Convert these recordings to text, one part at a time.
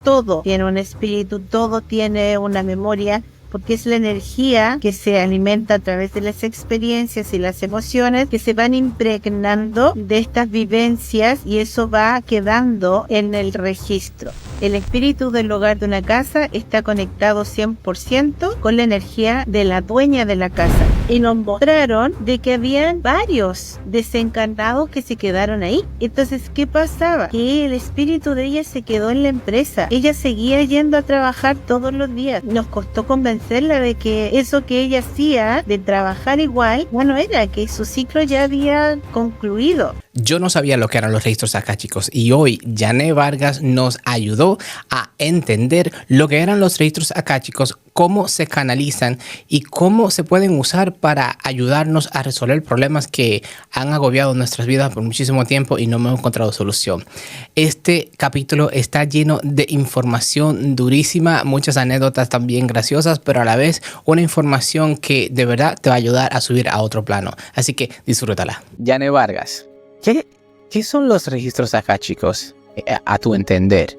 todo tiene un espíritu, todo tiene una memoria, porque es la energía que se alimenta a través de las experiencias y las emociones que se van impregnando de estas vivencias, y eso va quedando en el registro. El espíritu del hogar de una casa está conectado 100% con la energía de la dueña de la casa. Y nos mostraron de que habían varios desencarnados que se quedaron ahí. Entonces, ¿qué pasaba? Que el espíritu de ella se quedó en la empresa. Ella seguía yendo a trabajar todos los días. Nos costó convencerla de que eso que ella hacía, de trabajar igual, bueno, era que su ciclo ya había concluido. Yo no sabía lo que eran los registros akáshicos y hoy Janet Vargas nos ayudó a entender lo que eran los registros akáshicos, cómo se canalizan y cómo se pueden usar para ayudarnos a resolver problemas que han agobiado nuestras vidas por muchísimo tiempo y no hemos encontrado solución. Este capítulo está lleno de información durísima, muchas anécdotas también graciosas, pero a la vez una información que de verdad te va a ayudar a subir a otro plano. Así que disfrútala. Janet Vargas, ¿qué son los registros akáshicos a tu entender?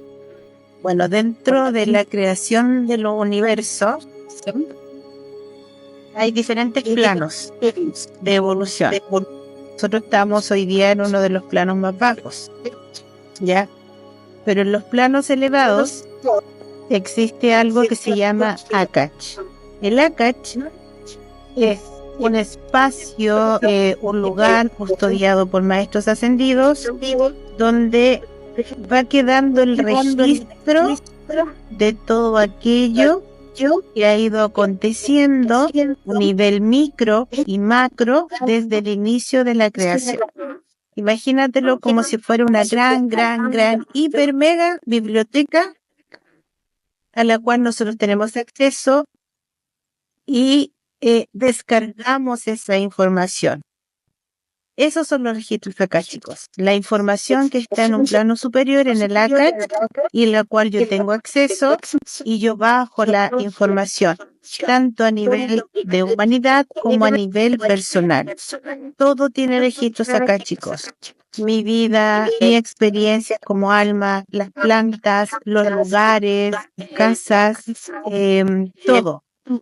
Bueno, dentro de la creación de los universos hay diferentes planos de evolución. Nosotros estamos hoy día en uno de los planos más bajos, ¿ya? Pero en los planos elevados existe algo que se llama Akash. El Akash es un espacio, un lugar custodiado por maestros ascendidos, donde va quedando el registro de todo aquello que ha ido aconteciendo a nivel micro y macro desde el inicio de la creación. Imagínatelo como si fuera una gran, hiper, mega biblioteca a la cual nosotros tenemos acceso y descargamos esa información. Esos son los registros akáshicos. La información que está en un plano superior, en el Akash, y en la cual yo tengo acceso, y yo bajo la información, tanto a nivel de humanidad como a nivel personal. Todo tiene registros akáshicos. Mi vida, mi experiencia como alma, las plantas, los lugares, casas,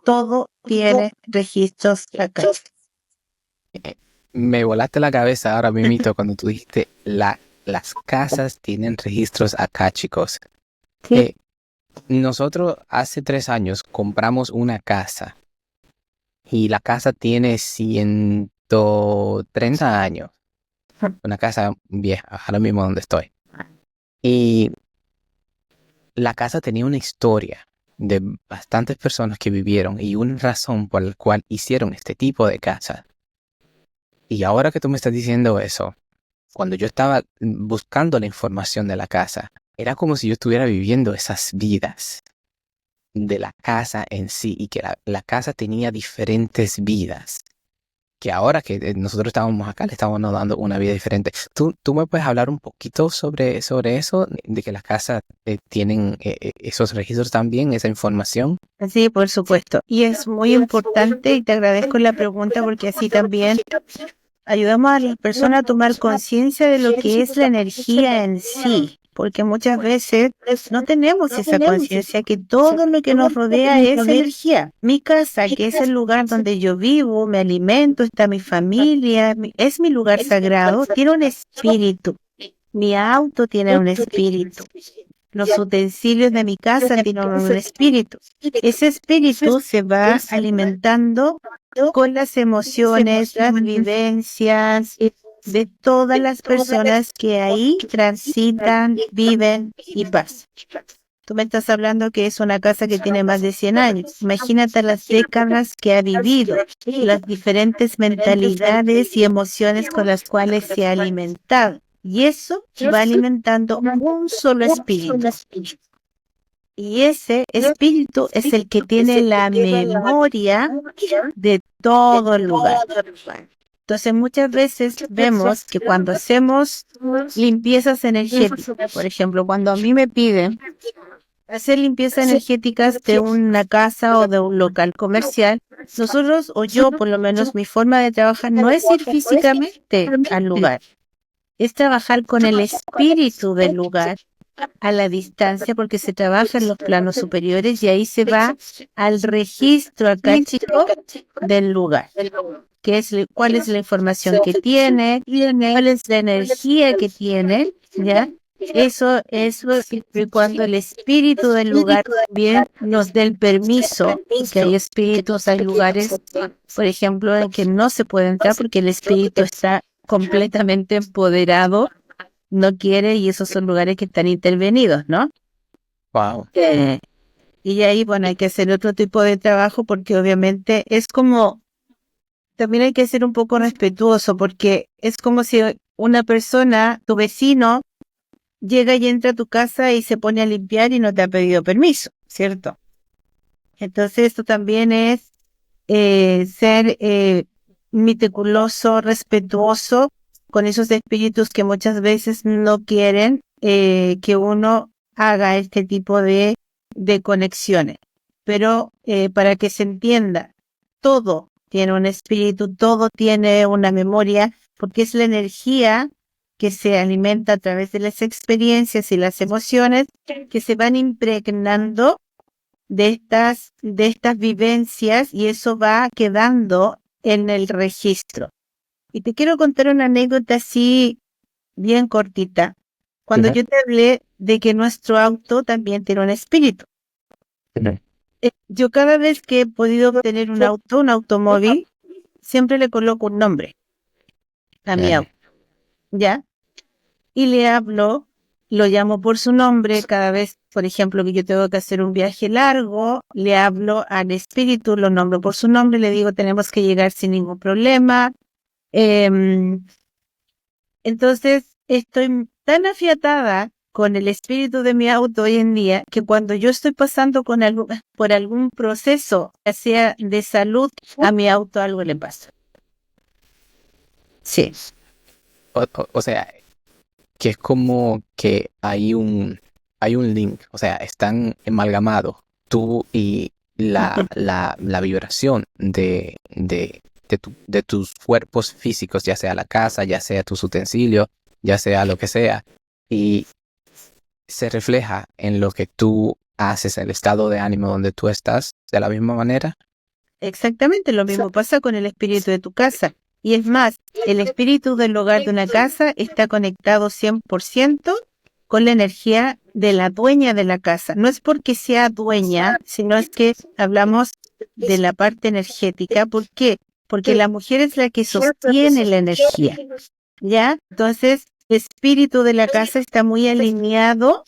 todo tiene registros akáshicos. Me volaste la cabeza ahora mismo cuando tú dijiste las casas tienen registros akáshicos. Sí. Nosotros hace 3 años compramos una casa y la casa tiene 130 años. Una casa vieja, ahora mismo donde estoy. Y la casa tenía una historia de bastantes personas que vivieron y una razón por la cual hicieron este tipo de casa. Y ahora que tú me estás diciendo eso, cuando yo estaba buscando la información de la casa, era como si yo estuviera viviendo esas vidas de la casa en sí y que la casa tenía diferentes vidas. Que ahora que nosotros estábamos acá, le estábamos dando una vida diferente. ¿Tú me puedes hablar un poquito sobre eso, de que las casas tienen esos registros también, esa información? Sí, por supuesto. Y es muy importante, y te agradezco la pregunta, porque así también ayudamos a las personas a tomar conciencia de lo que es la energía en sí, porque muchas veces no tenemos esa conciencia que todo lo que nos rodea es energía. Mi casa, que es el lugar donde yo vivo, me alimento, está mi familia, es mi lugar sagrado, tiene un espíritu. Mi auto tiene un espíritu. Los utensilios de mi casa tienen un espíritu. Ese espíritu se va alimentando con las emociones, las vivencias de todas las personas que ahí transitan, viven y pasan. Tú me estás hablando que es una casa que tiene más de 100 años. Imagínate las décadas que ha vivido, las diferentes mentalidades y emociones con las cuales se ha alimentado. Y eso va alimentando un solo espíritu. Y ese espíritu es el que tiene la memoria de todo el lugar. Entonces muchas veces vemos que cuando hacemos limpiezas energéticas, por ejemplo, cuando a mí me piden hacer limpiezas energéticas de una casa o de un local comercial, nosotros, o yo por lo menos, mi forma de trabajar no es ir físicamente al lugar, es trabajar con el espíritu del lugar a la distancia porque se trabaja en los planos superiores y ahí se va al registro acáchico del lugar. ¿Cuál es la información que tiene? ¿Cuál es la energía que tiene? ¿Ya? Eso siempre y cuando el espíritu del lugar también nos dé el permiso, que hay espíritus, hay lugares, por ejemplo, en que no se puede entrar porque el espíritu está completamente empoderado, no quiere, y esos son lugares que están intervenidos, ¿no? Wow. Y ahí, bueno, hay que hacer otro tipo de trabajo porque obviamente es como, también hay que ser un poco respetuoso porque es como si una persona, tu vecino, llega y entra a tu casa y se pone a limpiar y no te ha pedido permiso, ¿cierto? Entonces esto también es ser meticuloso, respetuoso con esos espíritus que muchas veces no quieren que uno haga este tipo de conexiones. Pero para que se entienda, todo tiene un espíritu, todo tiene una memoria, porque es la energía que se alimenta a través de las experiencias y las emociones que se van impregnando de estas vivencias y eso va quedando en el registro. Y te quiero contar una anécdota así bien cortita. Cuando yo te hablé de que nuestro auto también tiene un espíritu. Yo cada vez que he podido obtener un automóvil, siempre le coloco un nombre a mi auto, ¿ya? Y le hablo, lo llamo por su nombre cada vez, por ejemplo, que yo tengo que hacer un viaje largo, le hablo al espíritu, lo nombro por su nombre, le digo tenemos que llegar sin ningún problema. Entonces, estoy tan afiatada con el espíritu de mi auto hoy en día que cuando yo estoy pasando por algún proceso, ya sea de salud, a mi auto algo le pasa. Sí. O sea, que es como que hay un link, o sea, están amalgamados tú y la vibración de tus cuerpos físicos, ya sea la casa, ya sea tus utensilios, ya sea lo que sea, y se refleja en lo que tú haces, en el estado de ánimo donde tú estás, de la misma manera. Exactamente, lo mismo pasa con el espíritu de tu casa. Y es más, el espíritu del hogar de una casa está conectado 100% con la energía de la dueña de la casa. No es porque sea dueña, sino es que hablamos de la parte energética. ¿Por qué? Porque la mujer es la que sostiene la energía, ¿ya? Entonces, el espíritu de la casa está muy alineado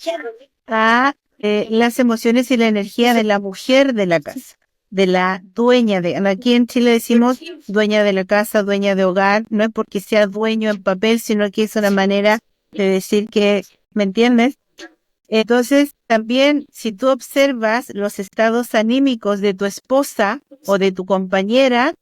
a las emociones y la energía de la mujer de la casa, de la dueña de, aquí en Chile decimos dueña de la casa, dueña de hogar, no es porque sea dueño en papel, sino que es una manera de decir que, ¿me entiendes? Entonces, también si tú observas los estados anímicos de tu esposa o de tu compañera,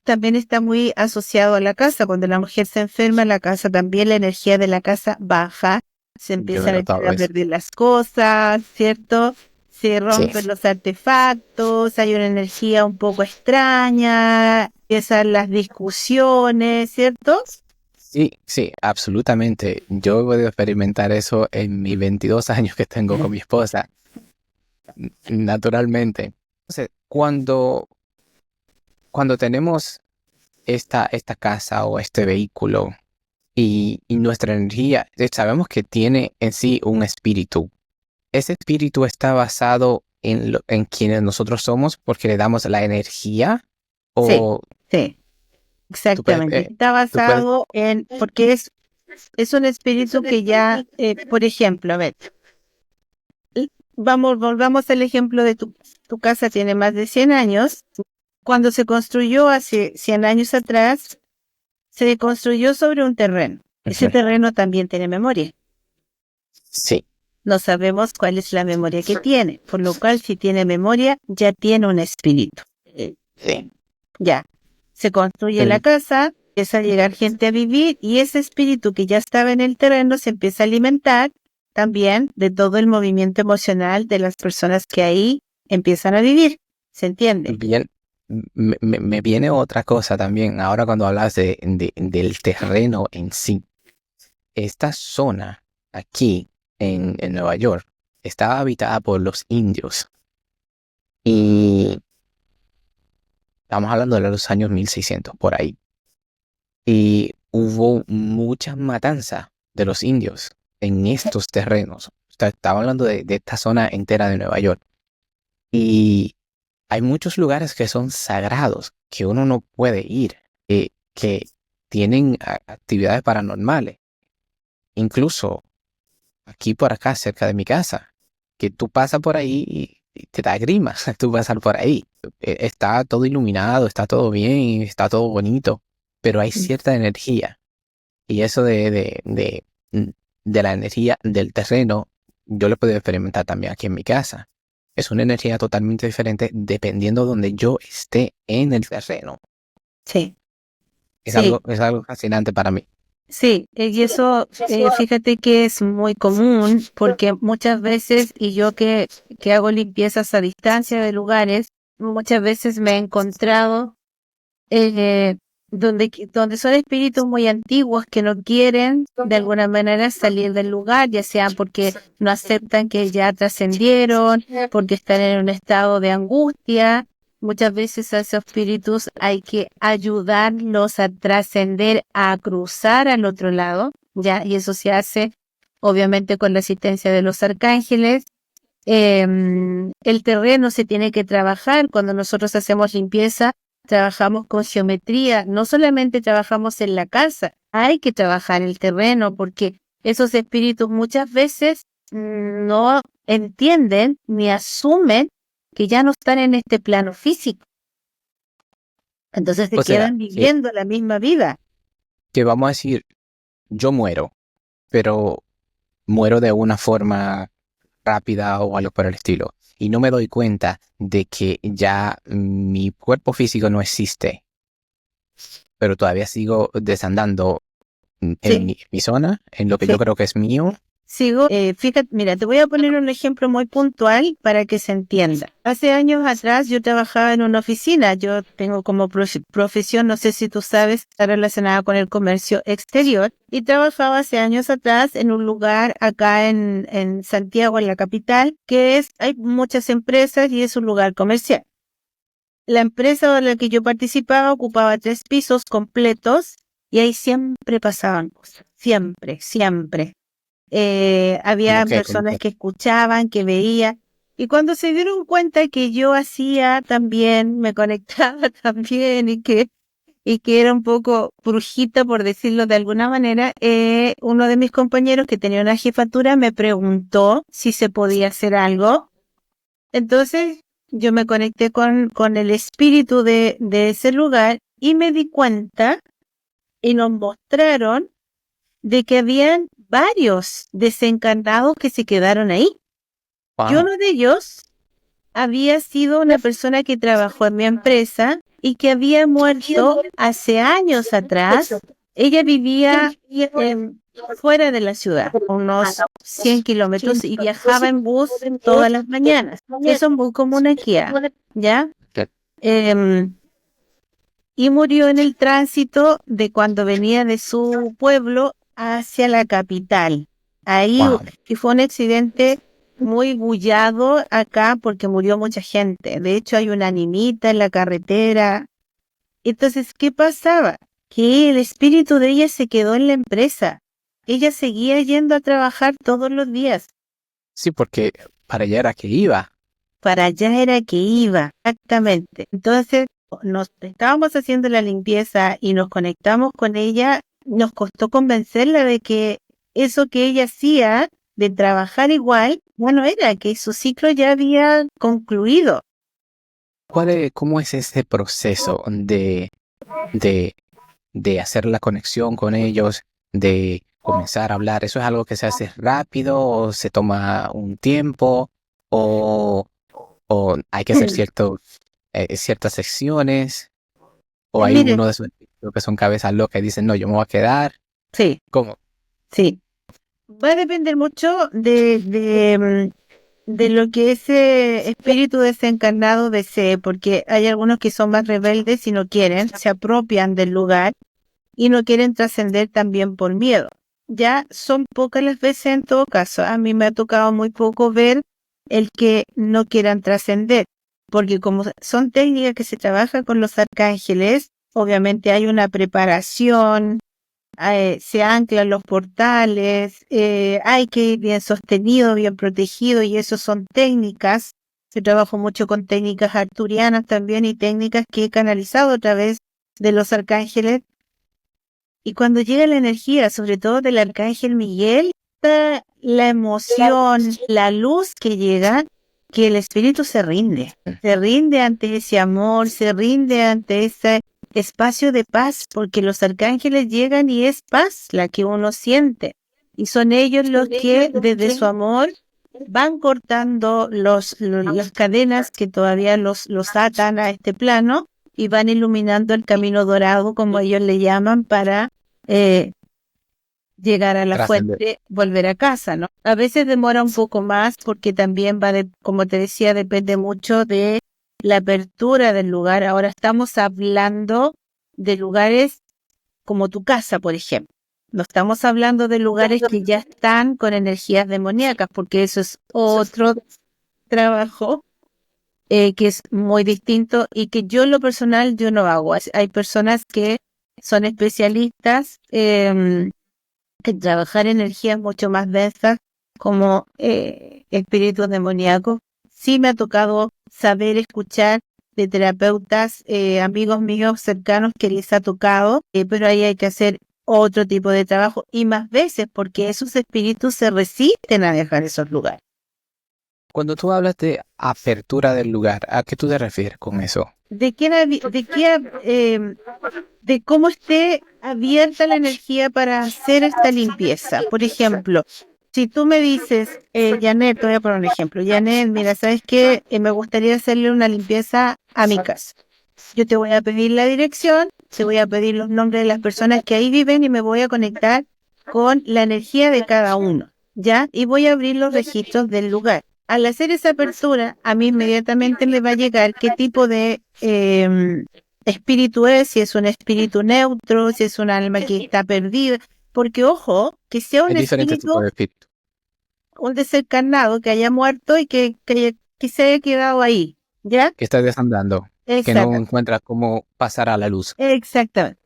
también está muy asociado a la casa. Cuando la mujer se enferma, la casa también, la energía de la casa baja, se empiezan a echar a perder las cosas, ¿cierto? Se rompen los artefactos, hay una energía un poco extraña, empiezan las discusiones, ¿cierto? Sí, absolutamente. Yo he podido experimentar eso en mis 22 años que tengo con mi esposa, naturalmente. Entonces, cuando tenemos esta casa o este vehículo y nuestra energía, sabemos que tiene en sí un espíritu. Ese espíritu está basado en quienes nosotros somos porque le damos la energía. Sí, exactamente. Está basado porque es un espíritu que ya, por ejemplo, a ver, volvamos al ejemplo de tu casa tiene más de 100 años. Cuando se construyó hace 100 años atrás, se construyó sobre un terreno. Ese terreno también tiene memoria. Sí. No sabemos cuál es la memoria que tiene, por lo cual si tiene memoria, ya tiene un espíritu. Sí. Ya. Se construye la casa, empieza a llegar gente a vivir y ese espíritu que ya estaba en el terreno se empieza a alimentar también de todo el movimiento emocional de las personas que ahí empiezan a vivir. ¿Se entiende? Bien. Me viene otra cosa también, ahora cuando hablas del terreno en sí. Esta zona aquí en Nueva York estaba habitada por los indios. Y estamos hablando de los años 1600, por ahí. Y hubo muchas matanzas de los indios en estos terrenos. Estaba hablando de esta zona entera de Nueva York. Y hay muchos lugares que son sagrados, que uno no puede ir, que tienen actividades paranormales. Incluso aquí por acá, cerca de mi casa, que tú pasas por ahí y te da grima tú pasar por ahí. Está todo iluminado, está todo bien, está todo bonito, pero hay cierta energía. Y eso de la energía del terreno, yo lo he podido experimentar también aquí en mi casa. Es una energía totalmente diferente dependiendo de donde yo esté en el terreno. Sí, Es sí. algo fascinante para mí. Sí, y eso, fíjate que es muy común porque muchas veces, y yo que hago limpiezas a distancia de lugares, muchas veces me he encontrado donde son espíritus muy antiguos que no quieren de alguna manera salir del lugar, ya sea porque no aceptan que ya trascendieron, porque están en un estado de angustia. Muchas veces a esos espíritus hay que ayudarlos a trascender, a cruzar al otro lado, ya, y eso se hace obviamente con la asistencia de los arcángeles. El terreno se tiene que trabajar cuando nosotros hacemos limpieza. Trabajamos con geometría, no solamente trabajamos en la casa, hay que trabajar el terreno porque esos espíritus muchas veces no entienden ni asumen que ya no están en este plano físico. Entonces se O sea, quedan viviendo la misma vida. que vamos a decir, yo muero, pero muero de una forma rápida o algo por el estilo. Y no me doy cuenta de que ya mi cuerpo físico no existe, pero todavía sigo desandando en Sí, mi zona, en lo que yo sí. creo que es mío. Sigo, fíjate, mira, te voy a poner un ejemplo muy puntual para que se entienda. Hace años atrás yo trabajaba en una oficina, yo tengo como profesión, no sé si tú sabes, está relacionada con el comercio exterior, y trabajaba hace años atrás en un lugar acá en Santiago, en la capital, hay muchas empresas y es un lugar comercial. La empresa en la que yo participaba ocupaba 3 pisos completos y ahí siempre pasaban cosas, siempre, siempre. Como Había que, como personas que, que escuchaban, que veían, y cuando se dieron cuenta que yo hacía también, me conectaba también y que era un poco brujita, por decirlo de alguna manera, uno de mis compañeros que tenía una jefatura me preguntó si se podía hacer algo. Entonces yo me conecté con el espíritu de ese lugar y me di cuenta y nos mostraron de que habían varios desencarnados que se quedaron ahí. Y wow, uno de ellos había sido una persona que trabajó en mi empresa y que había muerto hace años atrás. Ella vivía fuera de la ciudad, unos 100 kilómetros, y viajaba en bus todas las mañanas. Eso es muy común aquí, ¿ya? Em, y murió en el tránsito de cuando venía de su pueblo hacia la capital. Ahí, wow. y fue un accidente muy bullado acá porque murió mucha gente. De hecho, hay una nimita en la carretera. Entonces, ¿qué pasaba? Que el espíritu de ella se quedó en la empresa. Ella seguía yendo a trabajar todos los días. Sí, porque para allá era que iba. Para allá era que iba, exactamente. Entonces, nos estábamos haciendo la limpieza y nos conectamos con ella. Nos costó convencerla de que eso que ella hacía, de trabajar igual, bueno, era que su ciclo ya había concluido. ¿Cómo es ese proceso de, de hacer la conexión con ellos, de comenzar a hablar? ¿Eso es algo que se hace rápido o se toma un tiempo o, o hay que hacer ciertas secciones o hay Mire, uno de esos que son cabezas locas y dicen, no, yo me voy a quedar? sí, ¿Cómo? sí. Va a depender mucho de lo que ese espíritu desencarnado desee, porque hay algunos que son más rebeldes y no quieren, se apropian del lugar y no quieren trascender también por miedo. ya son pocas las veces en todo caso. A mí me ha tocado muy poco ver el que no quieran trascender, porque como son técnicas que se trabajan con los arcángeles, obviamente hay una preparación, se anclan los portales, hay que ir bien sostenido, bien protegido, y eso son técnicas. Yo trabajo mucho con técnicas arturianas también y técnicas que he canalizado a través de los arcángeles. Y cuando llega la energía, sobre todo del arcángel Miguel, la emoción, la luz que llega, que el espíritu se rinde ante ese amor, se rinde ante ese espacio de paz, porque los arcángeles llegan y es paz la que uno siente. Y son ellos los que desde su amor van cortando las cadenas que todavía los atan a este plano y van iluminando el camino dorado, como ellos le llaman, para llegar a la Trascender. fuente, volver a casa, ¿no? A veces demora un poco más porque también como te decía, depende mucho de la apertura del lugar. Ahora estamos hablando de lugares como tu casa, por ejemplo. No estamos hablando de lugares que ya están con energías demoníacas, porque eso es otro trabajo que es muy distinto y que yo en lo personal yo no hago. Hay personas que son especialistas en trabajar energías mucho más densas como espíritus demoníacos. Sí me ha tocado saber escuchar de terapeutas, amigos míos cercanos que les ha tocado, pero ahí hay que hacer otro tipo de trabajo y más veces porque esos espíritus se resisten a dejar esos lugares. Cuando tú hablas de apertura del lugar, ¿a qué tú te refieres con eso? De cómo esté abierta la energía para hacer esta limpieza. Por ejemplo, si tú me dices, Janet, te voy a poner un ejemplo. Janet, mira, ¿sabes qué? Me gustaría hacerle una limpieza a mi casa. Yo te voy a pedir la dirección, te voy a pedir los nombres de las personas que ahí viven y me voy a conectar con la energía de cada uno, ¿ya? Y voy a abrir los registros del lugar. Al hacer esa apertura, a mí inmediatamente me va a llegar qué tipo de espíritu es, si es un espíritu neutro, si es un alma que está perdida, porque ojo, que sea un Hay diferentes tipos espíritu, de espíritu un desencarnado que haya muerto y que se haya quedado ahí, ¿ya? que estás desandando, que no Exacto, encuentras cómo pasar a la luz. exactamente.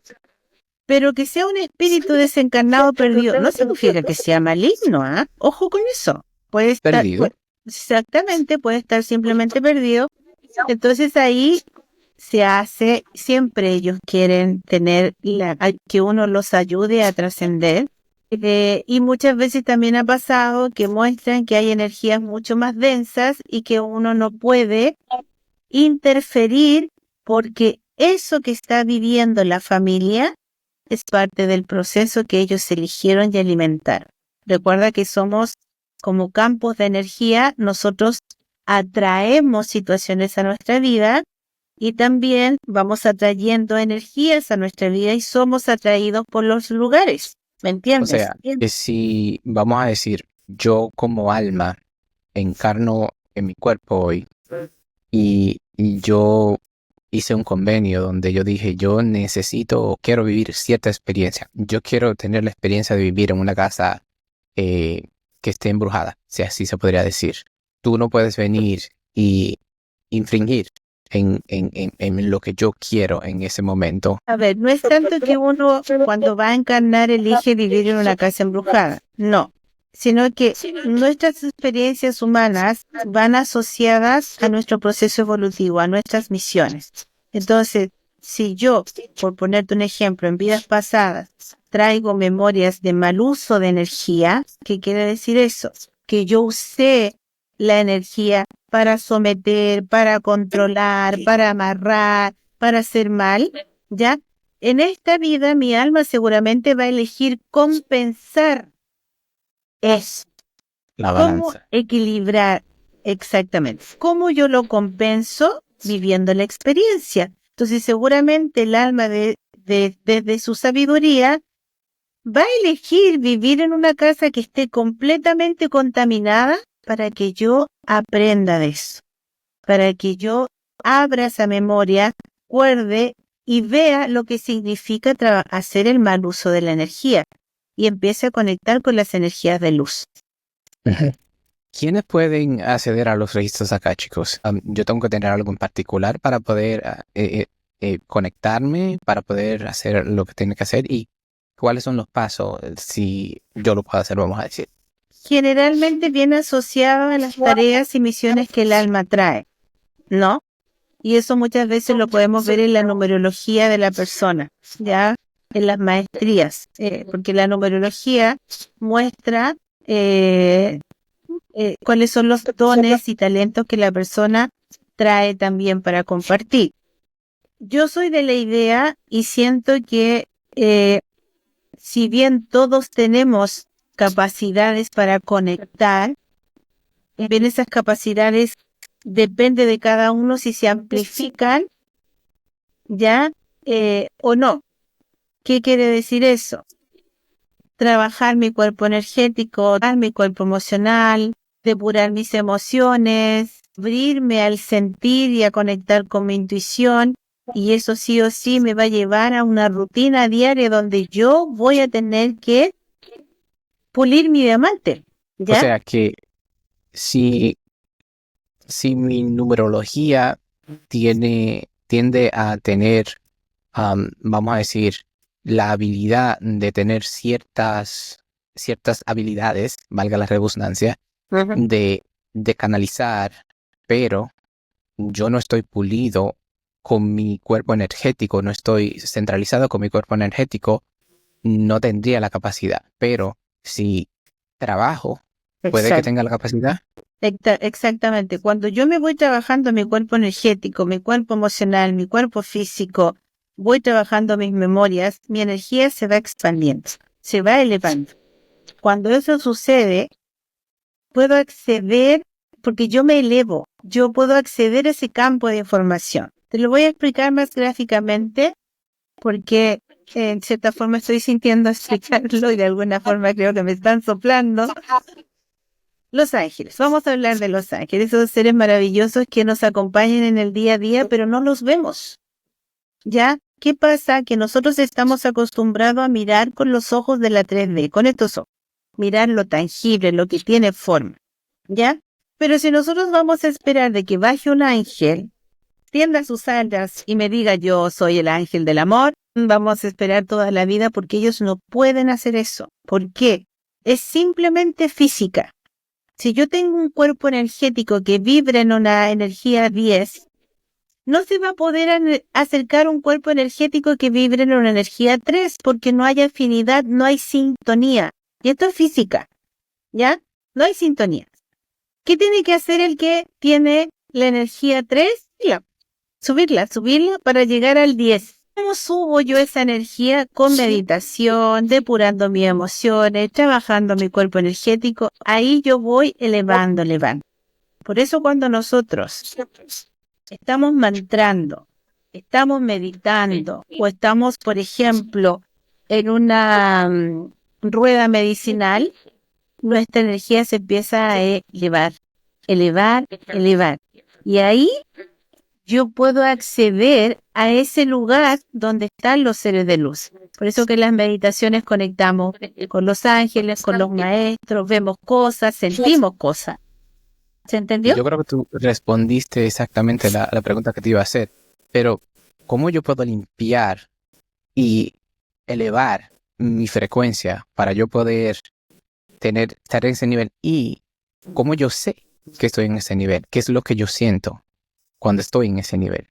Pero que sea un espíritu desencarnado perdido, no significa que sea maligno, ¿ah? Ojo con eso. Puede estar, Perdido. exactamente, puede estar simplemente perdido. Entonces ahí se hace, siempre ellos quieren tener que uno los ayude a trascender. Y muchas veces también ha pasado que muestran que hay energías mucho más densas y que uno no puede interferir porque eso que está viviendo la familia es parte del proceso que ellos eligieron y alimentaron. Recuerda que somos como campos de energía, nosotros atraemos situaciones a nuestra vida y también vamos atrayendo energías a nuestra vida y somos atraídos por los lugares, ¿me O entiendes? sea, que si vamos a decir, yo como alma encarno en mi cuerpo hoy y yo hice un convenio donde yo dije, yo necesito o quiero vivir cierta experiencia. Yo quiero tener la experiencia de vivir en una casa que esté embrujada, si así se podría decir. Tú no puedes venir y infringir en lo que yo quiero en ese momento. A ver, no es tanto que uno cuando va a encarnar elige vivir en una casa embrujada, no, sino que nuestras experiencias humanas van asociadas a nuestro proceso evolutivo, a nuestras misiones. Entonces, si yo, por ponerte un ejemplo, en vidas pasadas traigo memorias de mal uso de energía, ¿qué quiere decir eso? Que yo usé la energía para someter, para controlar, para amarrar, para hacer mal, ¿ya? En esta vida mi alma seguramente va a elegir compensar eso. La ¿Cómo balanza. equilibrar exactamente? ¿Cómo yo lo compenso? Viviendo la experiencia. Entonces seguramente el alma desde su sabiduría va a elegir vivir en una casa que esté completamente contaminada para que yo aprenda de eso, para que yo abra esa memoria, recuerde y vea lo que significa hacer el mal uso de la energía. y empiece a conectar con las energías de luz. Ujú. ¿Quiénes pueden acceder a los registros acá, chicos? Yo tengo que tener algo en particular para poder conectarme, para poder hacer lo que tengo que hacer. ¿Y cuáles son los pasos si yo lo puedo hacer, vamos a decir? Generalmente viene asociado a las tareas y misiones que el alma trae, ¿no? Y eso muchas veces lo podemos ver en la numerología de la persona, ¿ya? En las maestrías, porque la numerología muestra cuáles son los dones y talentos que la persona trae también para compartir. Yo soy de la idea y siento que si bien todos tenemos capacidades para conectar, bien esas capacidades depende de cada uno si se amplifican, ¿ya? O no. ¿Qué quiere decir eso? Trabajar mi cuerpo energético, dar mi cuerpo emocional, depurar mis emociones, abrirme al sentir y a conectar con mi intuición. Y eso sí o sí me va a llevar a una rutina diaria donde yo voy a tener que pulir mi diamante, ¿ya? O sea que si mi numerología tiende a tener, vamos a decir, la habilidad de tener ciertas habilidades, valga la redundancia, Ujú. de canalizar, pero yo no estoy pulido con mi cuerpo energético, no estoy centralizado con mi cuerpo energético, no tendría la capacidad. Pero si trabajo, puede que Exacto. tenga la capacidad. Exactamente. Cuando yo me voy trabajando mi cuerpo energético, mi cuerpo emocional, mi cuerpo físico, voy trabajando mis memorias, mi energía se va expandiendo, se va elevando. Cuando eso sucede, puedo acceder, porque yo me elevo, yo puedo acceder a ese campo de información. Te lo voy a explicar más gráficamente porque en cierta forma estoy sintiendo explicarlo y de alguna forma creo que me están soplando. Los ángeles, vamos a hablar de los ángeles, esos seres maravillosos que nos acompañan en el día a día, pero no los vemos. ¿Ya? ¿Qué pasa? Que nosotros estamos acostumbrados a mirar con los ojos de la 3D, con estos ojos. Mirar lo tangible, lo que tiene forma. ¿Ya? Pero si nosotros vamos a esperar de que baje un ángel, tienda sus alas y me diga yo soy el ángel del amor, vamos a esperar toda la vida porque ellos no pueden hacer eso. ¿Por qué? Es simplemente física. Si yo tengo un cuerpo energético que vibra en una energía 10, no se va a poder acercar un cuerpo energético que vibre en una energía 3 porque no hay afinidad, no hay sintonía. Y esto es física, ¿ya? No hay sintonía. ¿Qué tiene que hacer el que tiene la energía 3? Subirla para llegar al 10. ¿Cómo subo yo esa energía? Con meditación, depurando mis emociones, trabajando mi cuerpo energético. Ahí yo voy elevando. Por eso cuando nosotros estamos mantrando, estamos meditando o estamos, por ejemplo, en una rueda medicinal, nuestra energía se empieza a elevar. Y ahí yo puedo acceder a ese lugar donde están los seres de luz. Por eso que en las meditaciones conectamos con los ángeles, con los maestros, vemos cosas, sentimos cosas. ¿Se entendió? Yo creo que tú respondiste exactamente la pregunta que te iba a hacer. Pero, ¿cómo yo puedo limpiar y elevar mi frecuencia para yo poder estar en ese nivel? ¿Y cómo yo sé que estoy en ese nivel? ¿Qué es lo que yo siento cuando estoy en ese nivel?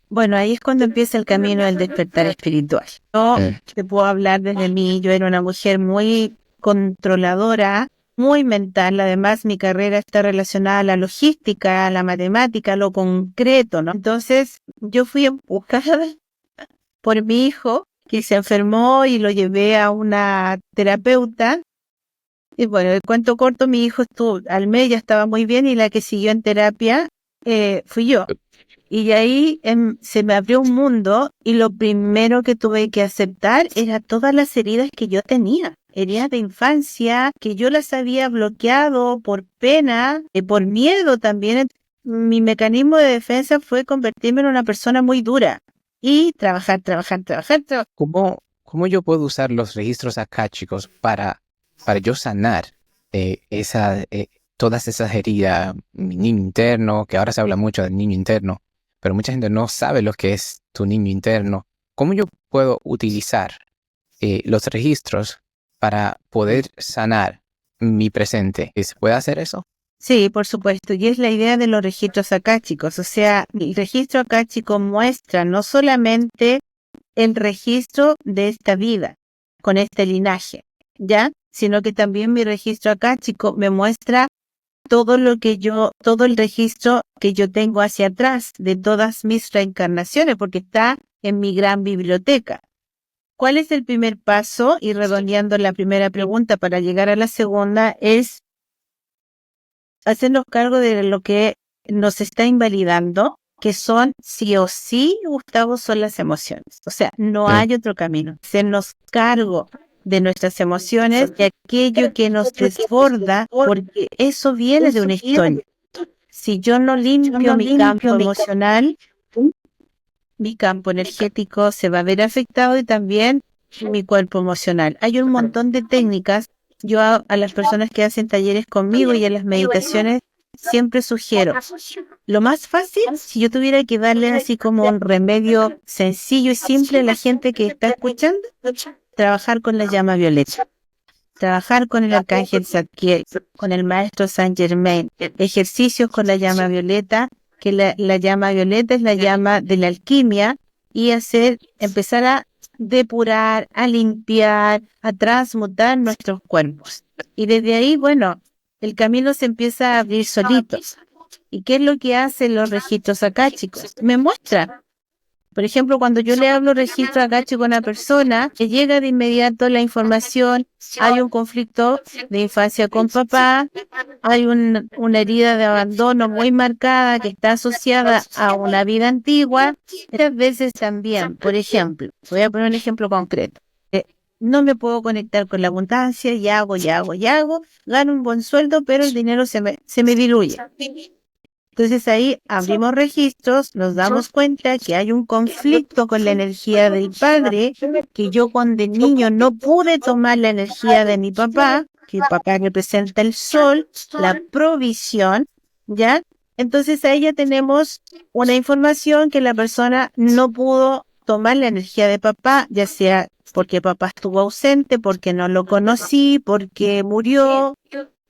Bueno, ahí es cuando empieza el camino del despertar espiritual. Yo te puedo hablar desde mí, yo era una mujer muy controladora, muy mental, además mi carrera está relacionada a la logística, a la matemática, a lo concreto, ¿no? Entonces, yo fui empujada por mi hijo, que se enfermó y lo llevé a una terapeuta. Y bueno, el cuento corto, mi hijo estuvo, al mes ya estaba muy bien y la que siguió en terapia fui yo. Y de ahí se me abrió un mundo y lo primero que tuve que aceptar era todas las heridas que yo tenía. Heridas de infancia que yo las había bloqueado por pena, por miedo también. Mi mecanismo de defensa fue convertirme en una persona muy dura y trabajar. ¿Cómo ¿Cómo yo puedo usar los registros akáshicos para yo sanar todas esas heridas, mi niño interno, que ahora se habla mucho del niño interno, pero mucha gente no sabe lo que es tu niño interno? ¿Cómo yo puedo utilizar los registros para poder sanar mi presente? ¿Se puede hacer eso? Sí, por supuesto, y es la idea de los registros akáshicos. O sea, el registro akáshico muestra no solamente el registro de esta vida con este linaje, ¿ya? Sino que también mi registro akáshico me muestra todo el registro que yo tengo hacia atrás de todas mis reencarnaciones, porque está en mi gran biblioteca. ¿Cuál es el primer paso? Y redondeando la primera pregunta para llegar a la segunda, es hacernos cargo de lo que nos está invalidando, que son sí o sí, Gustavo, son las emociones. O sea, no hay otro camino. Hacernos cargo de nuestras emociones y aquello que nos desborda, porque eso viene de una historia. Si yo no limpio mi campo emocional, mi campo energético se va a ver afectado y también mi cuerpo emocional. Hay un montón de técnicas. Yo a las personas que hacen talleres conmigo y en las meditaciones siempre sugiero, lo más fácil, si yo tuviera que darle así como un remedio sencillo y simple a la gente que está escuchando, trabajar con la llama violeta. Trabajar con el arcángel Zadkiel, con el maestro Saint Germain, ejercicios con la llama violeta, que la llama violeta es la llama de la alquimia, y empezar a depurar, a limpiar, a transmutar nuestros cuerpos. Y desde ahí, bueno, el camino se empieza a abrir solito. ¿Y qué es lo que hacen los registros akáshicos? Me muestra. Por ejemplo, cuando yo le hablo registro akáshico a una persona, le llega de inmediato la información, hay un conflicto de infancia con papá, hay una herida de abandono muy marcada que está asociada a una vida antigua. Muchas veces también, por ejemplo, voy a poner un ejemplo concreto. No me puedo conectar con la abundancia, y hago, gano un buen sueldo, pero el dinero se me diluye. Entonces ahí abrimos registros, nos damos cuenta que hay un conflicto con la energía del padre, que yo cuando niño no pude tomar la energía de mi papá, que el papá representa el sol, la provisión, ¿ya? Entonces ahí ya tenemos una información que la persona no pudo tomar la energía de papá, ya sea porque papá estuvo ausente, porque no lo conocí, porque murió,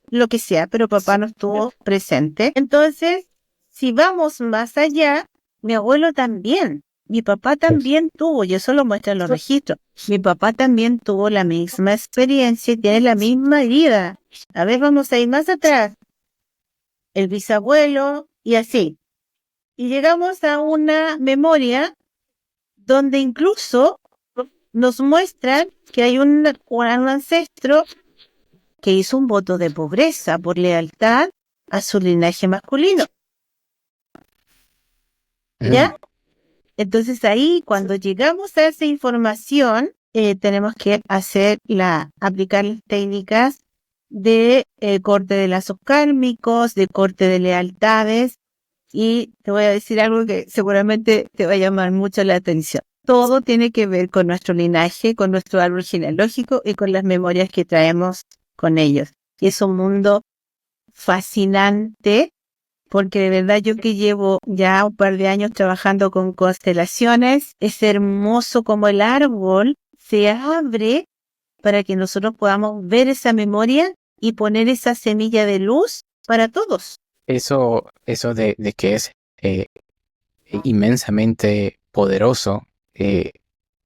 lo que sea, pero papá no estuvo presente. Entonces, si vamos más allá, mi abuelo también, mi papá también tuvo, y eso lo muestran los registros, mi papá también tuvo la misma experiencia y tiene la misma herida. A ver, vamos a ir más atrás. El bisabuelo y así. Y llegamos a una memoria donde incluso nos muestran que hay un ancestro que hizo un voto de pobreza por lealtad a su linaje masculino. ¿Ya? Entonces ahí, cuando llegamos a esa información, tenemos que aplicar las técnicas de corte de lazos kármicos, de corte de lealtades, y te voy a decir algo que seguramente te va a llamar mucho la atención. Todo tiene que ver con nuestro linaje, con nuestro árbol genealógico y con las memorias que traemos con ellos. Y es un mundo fascinante, porque de verdad yo que llevo ya un par de años trabajando con constelaciones, es hermoso como el árbol se abre para que nosotros podamos ver esa memoria y poner esa semilla de luz para todos. Eso de que es inmensamente poderoso,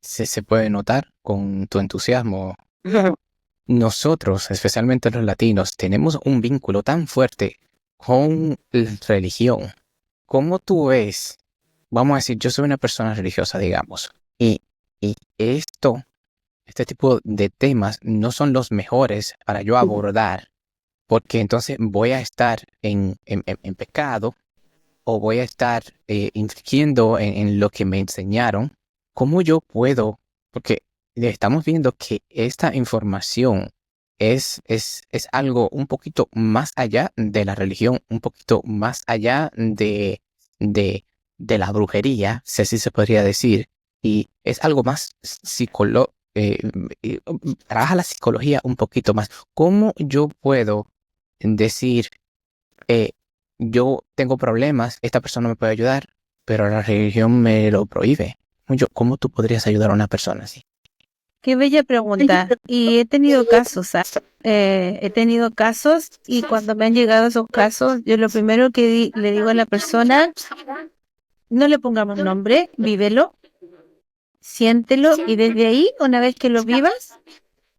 se puede notar con tu entusiasmo. Nosotros, especialmente los latinos, tenemos un vínculo tan fuerte con la religión. ¿Cómo tú ves? Vamos a decir, yo soy una persona religiosa, digamos, y este tipo de temas no son los mejores para yo abordar, porque entonces voy a estar en pecado, o voy a estar infringiendo en lo que me enseñaron. ¿Cómo yo puedo? Porque estamos viendo que esta información es algo un poquito más allá de la religión, un poquito más allá de la brujería, si así se podría decir, y es algo más eh, trabaja la psicología un poquito más. ¿Cómo yo puedo decir, eh, yo tengo problemas, esta persona me puede ayudar, pero la religión me lo prohíbe? ¿Cómo tú podrías ayudar a una persona así? Qué bella pregunta. Y he tenido casos, he tenido casos y cuando me han llegado esos casos, yo lo primero que le digo a la persona, no le pongamos nombre, vívelo, siéntelo y desde ahí, una vez que lo vivas,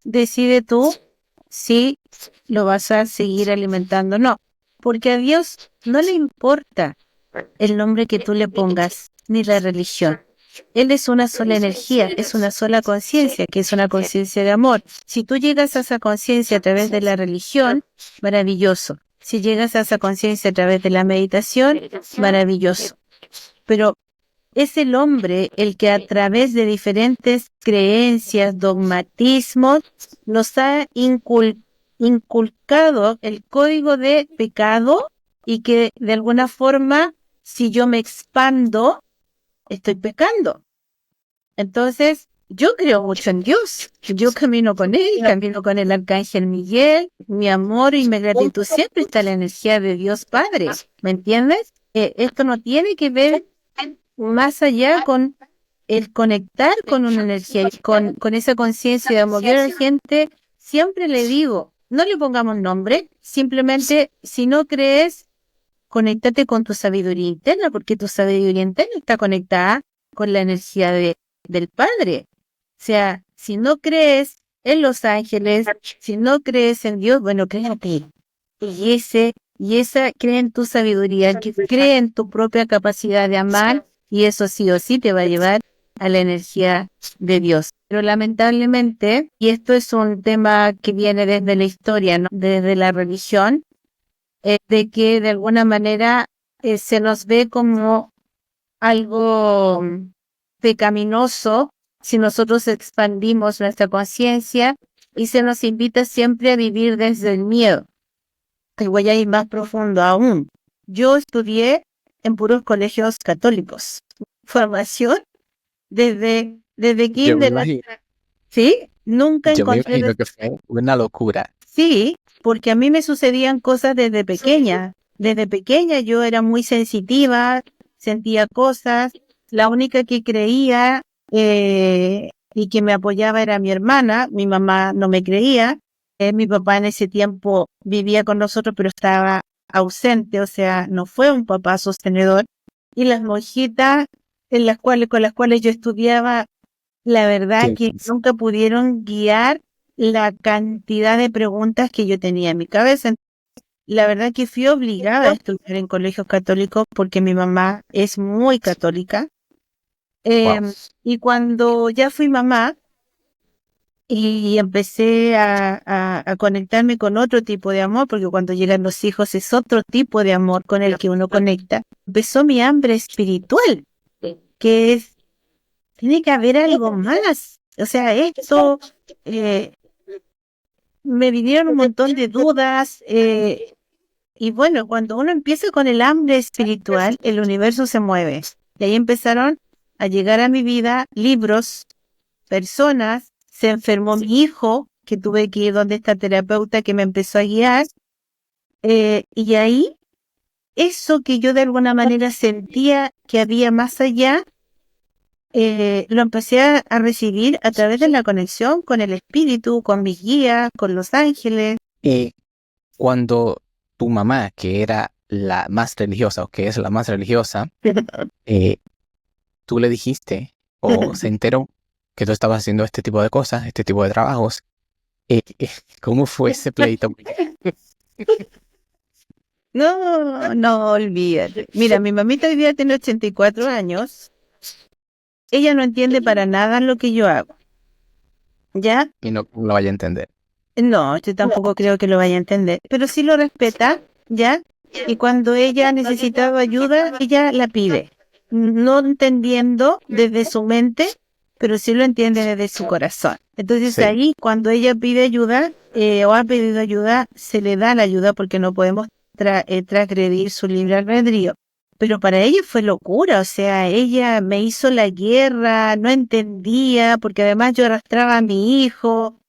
decide tú si lo vas a seguir alimentando o no. Porque a Dios no le importa el nombre que tú le pongas, ni la religión. Él es una sola energía, es una sola conciencia, que es una conciencia de amor. Si tú llegas a esa conciencia a través de la religión, maravilloso. Si llegas a esa conciencia a través de la meditación, maravilloso. Pero es el hombre el que a través de diferentes creencias, dogmatismos, nos ha inculcado el código de pecado y que de alguna forma, si yo me expando, estoy pecando. Entonces, yo creo mucho en Dios. Yo camino con Él, camino con el Arcángel Miguel. Mi amor y mi gratitud siempre está en la energía de Dios Padre. ¿Me entiendes? Esto no tiene que ver más allá con el conectar con una energía, con esa conciencia de amor. Yo a la gente siempre le digo, no le pongamos nombre, simplemente si no crees, conéctate con tu sabiduría interna, porque tu sabiduría interna está conectada con la energía del Padre. O sea, si no crees en los ángeles, si no crees en Dios, bueno, créate. Y esa cree en tu sabiduría, que cree en tu propia capacidad de amar, y eso sí o sí te va a llevar a la energía de Dios. Pero lamentablemente, y esto es un tema que viene desde la historia, ¿no? Desde la religión, de que de alguna manera se nos ve como algo pecaminoso si nosotros expandimos nuestra conciencia y se nos invita siempre a vivir desde el miedo. Y voy a ir más profundo aún. Yo estudié en puros colegios católicos. Formación desde Yo me kinder. imagino, ¿Sí? Nunca yo me encontré. imagino que fue una locura. Sí, porque a mí me sucedían cosas desde pequeña. Desde pequeña yo era muy sensitiva, sentía cosas. La única que creía y que me apoyaba era mi hermana. Mi mamá no me creía. Mi papá en ese tiempo vivía con nosotros, pero estaba ausente, o sea, no fue un papá sostenedor. Y las monjitas con las cuales yo estudiaba, la verdad Sí, que nunca pudieron guiar la cantidad de preguntas que yo tenía en mi cabeza. La verdad que fui obligada a estudiar en colegios católicos porque mi mamá es muy católica. wow. Y cuando ya fui mamá y empecé a conectarme con otro tipo de amor, porque cuando llegan los hijos es otro tipo de amor con el que uno conecta, empezó mi hambre espiritual, que es, tiene que haber algo más. O sea, esto, me vinieron un montón de dudas, y bueno, cuando uno empieza con el hambre espiritual, el universo se mueve. Y ahí empezaron a llegar a mi vida libros, personas, se enfermó mi hijo, que tuve que ir donde esta terapeuta que me empezó a guiar, y ahí, eso que yo de alguna manera sentía que había más allá, lo empecé a recibir a través de la conexión con el espíritu, con mis guías, con los ángeles. Y cuando tu mamá, que era la más religiosa o que es la más religiosa, tú le dijiste o se enteró que tú estabas haciendo este tipo de cosas, este tipo de trabajos, ¿cómo fue ese pleito? No, olvídate. Mira, mi mamita hoy día tiene 84 años. Ella no entiende para nada lo que yo hago. ¿Ya? Y no lo vaya a entender. No, yo tampoco creo que lo vaya a entender. Pero sí lo respeta, ¿ya? Y cuando ella ha necesitado ayuda, ella la pide. No entendiendo desde su mente, pero sí lo entiende desde su corazón. Entonces Sí. ahí, cuando ella pide ayuda o ha pedido ayuda, se le da la ayuda porque no podemos transgredir su libre albedrío. pero para ella fue locura, o sea, ella me hizo la guerra, no entendía, porque además yo arrastraba a mi hijo,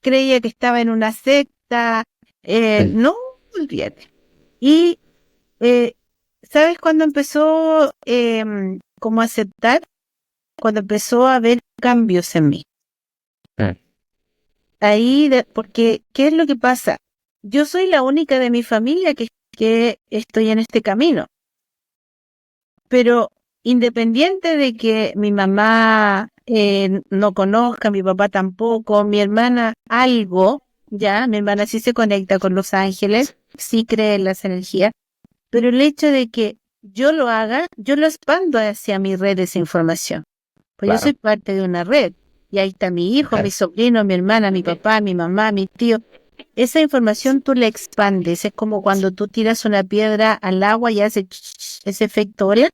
creía que estaba en una secta, no, olvídate. Y, eh, ¿sabes cuándo empezó como a aceptar? Cuando empezó a haber cambios en mí. Ahí, porque, ¿qué es lo que pasa? Yo soy la única de mi familia que estoy en este camino. Pero independiente de que mi mamá no conozca, mi papá tampoco, mi hermana algo, ya, mi hermana sí se conecta con los ángeles, sí cree en las energías, pero el hecho de que yo lo haga, yo lo expando hacia mi red esa información. Pues yo soy parte de una red. Y ahí está mi hijo, mi sobrino, mi hermana, mi papá, mi mamá, mi tío. Esa información tú la expandes. Es como cuando tú tiras una piedra al agua y hace ese efecto ola.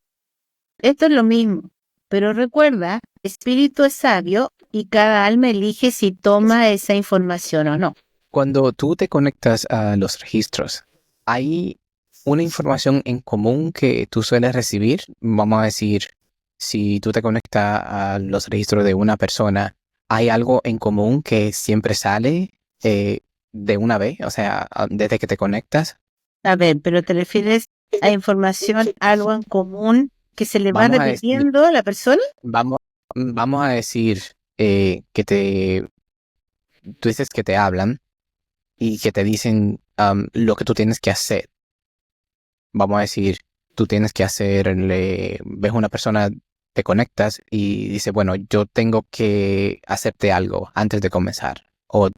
Esto es lo mismo. Pero recuerda, espíritu es sabio y cada alma elige si toma esa información o no. Cuando tú te conectas a los registros, ¿hay una información en común que tú sueles recibir? Vamos a decir, si tú te conectas a los registros de una persona, ¿hay algo en común que siempre sale de una vez? O sea, desde que te conectas. A ver, pero ¿te refieres a información, algo en común que se le va Vamos a decir, repitiendo a la persona? vamos a decir que tú dices que te hablan y que te dicen lo que tú tienes que hacer. Vamos a decir, tú tienes que ves una persona, te conectas y dice, bueno, yo tengo que hacerte algo antes de comenzar. O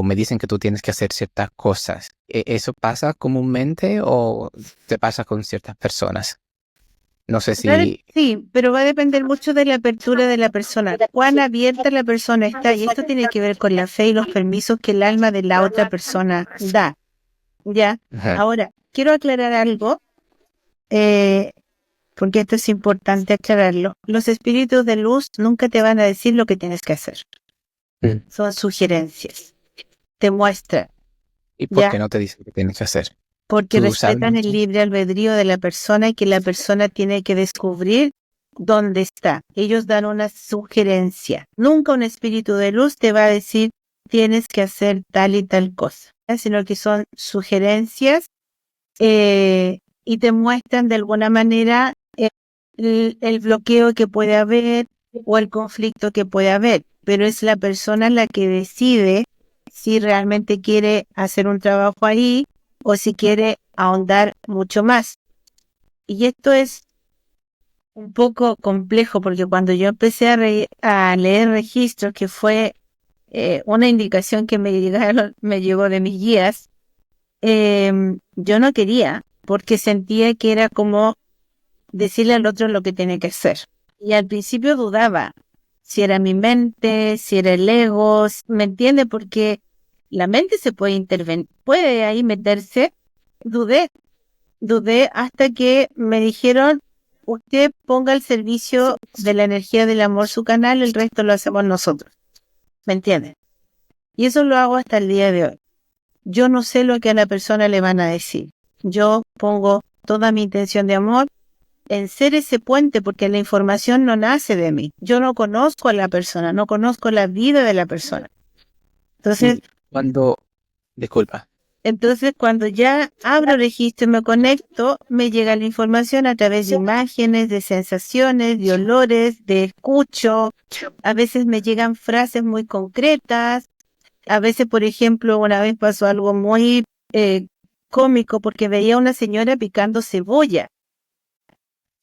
me dicen que tú tienes que hacer ciertas cosas. ¿Eso pasa comúnmente o te pasa con ciertas personas? No sé si... Sí, pero va a depender mucho de la apertura de la persona, cuán abierta la persona está, y esto tiene que ver con la fe y los permisos que el alma de la otra persona da. ¿Ya? Ajá. Ahora, quiero aclarar algo, porque esto es importante aclararlo. Los espíritus de luz nunca te van a decir lo que tienes que hacer. Son sugerencias. Te muestran. ¿Y por ¿Ya? qué no te dicen qué tienes que hacer? Porque ¿Tú sabes respetan el mucho? libre albedrío de la persona y que la persona tiene que descubrir dónde está. Ellos dan una sugerencia. Nunca un espíritu de luz te va a decir tienes que hacer tal y tal cosa, sino que son sugerencias y te muestran de alguna manera el bloqueo que puede haber o el conflicto que puede haber. Pero es la persona la que decide si realmente quiere hacer un trabajo ahí o si quiere ahondar mucho más. Y esto es un poco complejo porque cuando yo empecé a leer registros, que fue una indicación que me llegó de mis guías, yo no quería porque sentía que era como decirle al otro lo que tiene que hacer. Y al principio dudaba si era mi mente, si era el ego, ¿me entiende? Porque la mente se puede intervenir, puede ahí meterse. Dudé hasta que me dijeron, usted ponga al servicio de la energía del amor su canal, el resto lo hacemos nosotros. ¿Me entiendes? Y eso lo hago hasta el día de hoy. Yo no sé lo que a la persona le van a decir. Yo pongo toda mi intención de amor en ser ese puente porque la información no nace de mí. Yo no conozco a la persona, no conozco la vida de la persona. Entonces, Disculpa. Entonces, cuando ya abro registro y me conecto, me llega la información a través de imágenes, de sensaciones, de olores, de escucho. A veces me llegan frases muy concretas. A veces, por ejemplo, una vez pasó algo muy cómico porque veía a una señora picando cebolla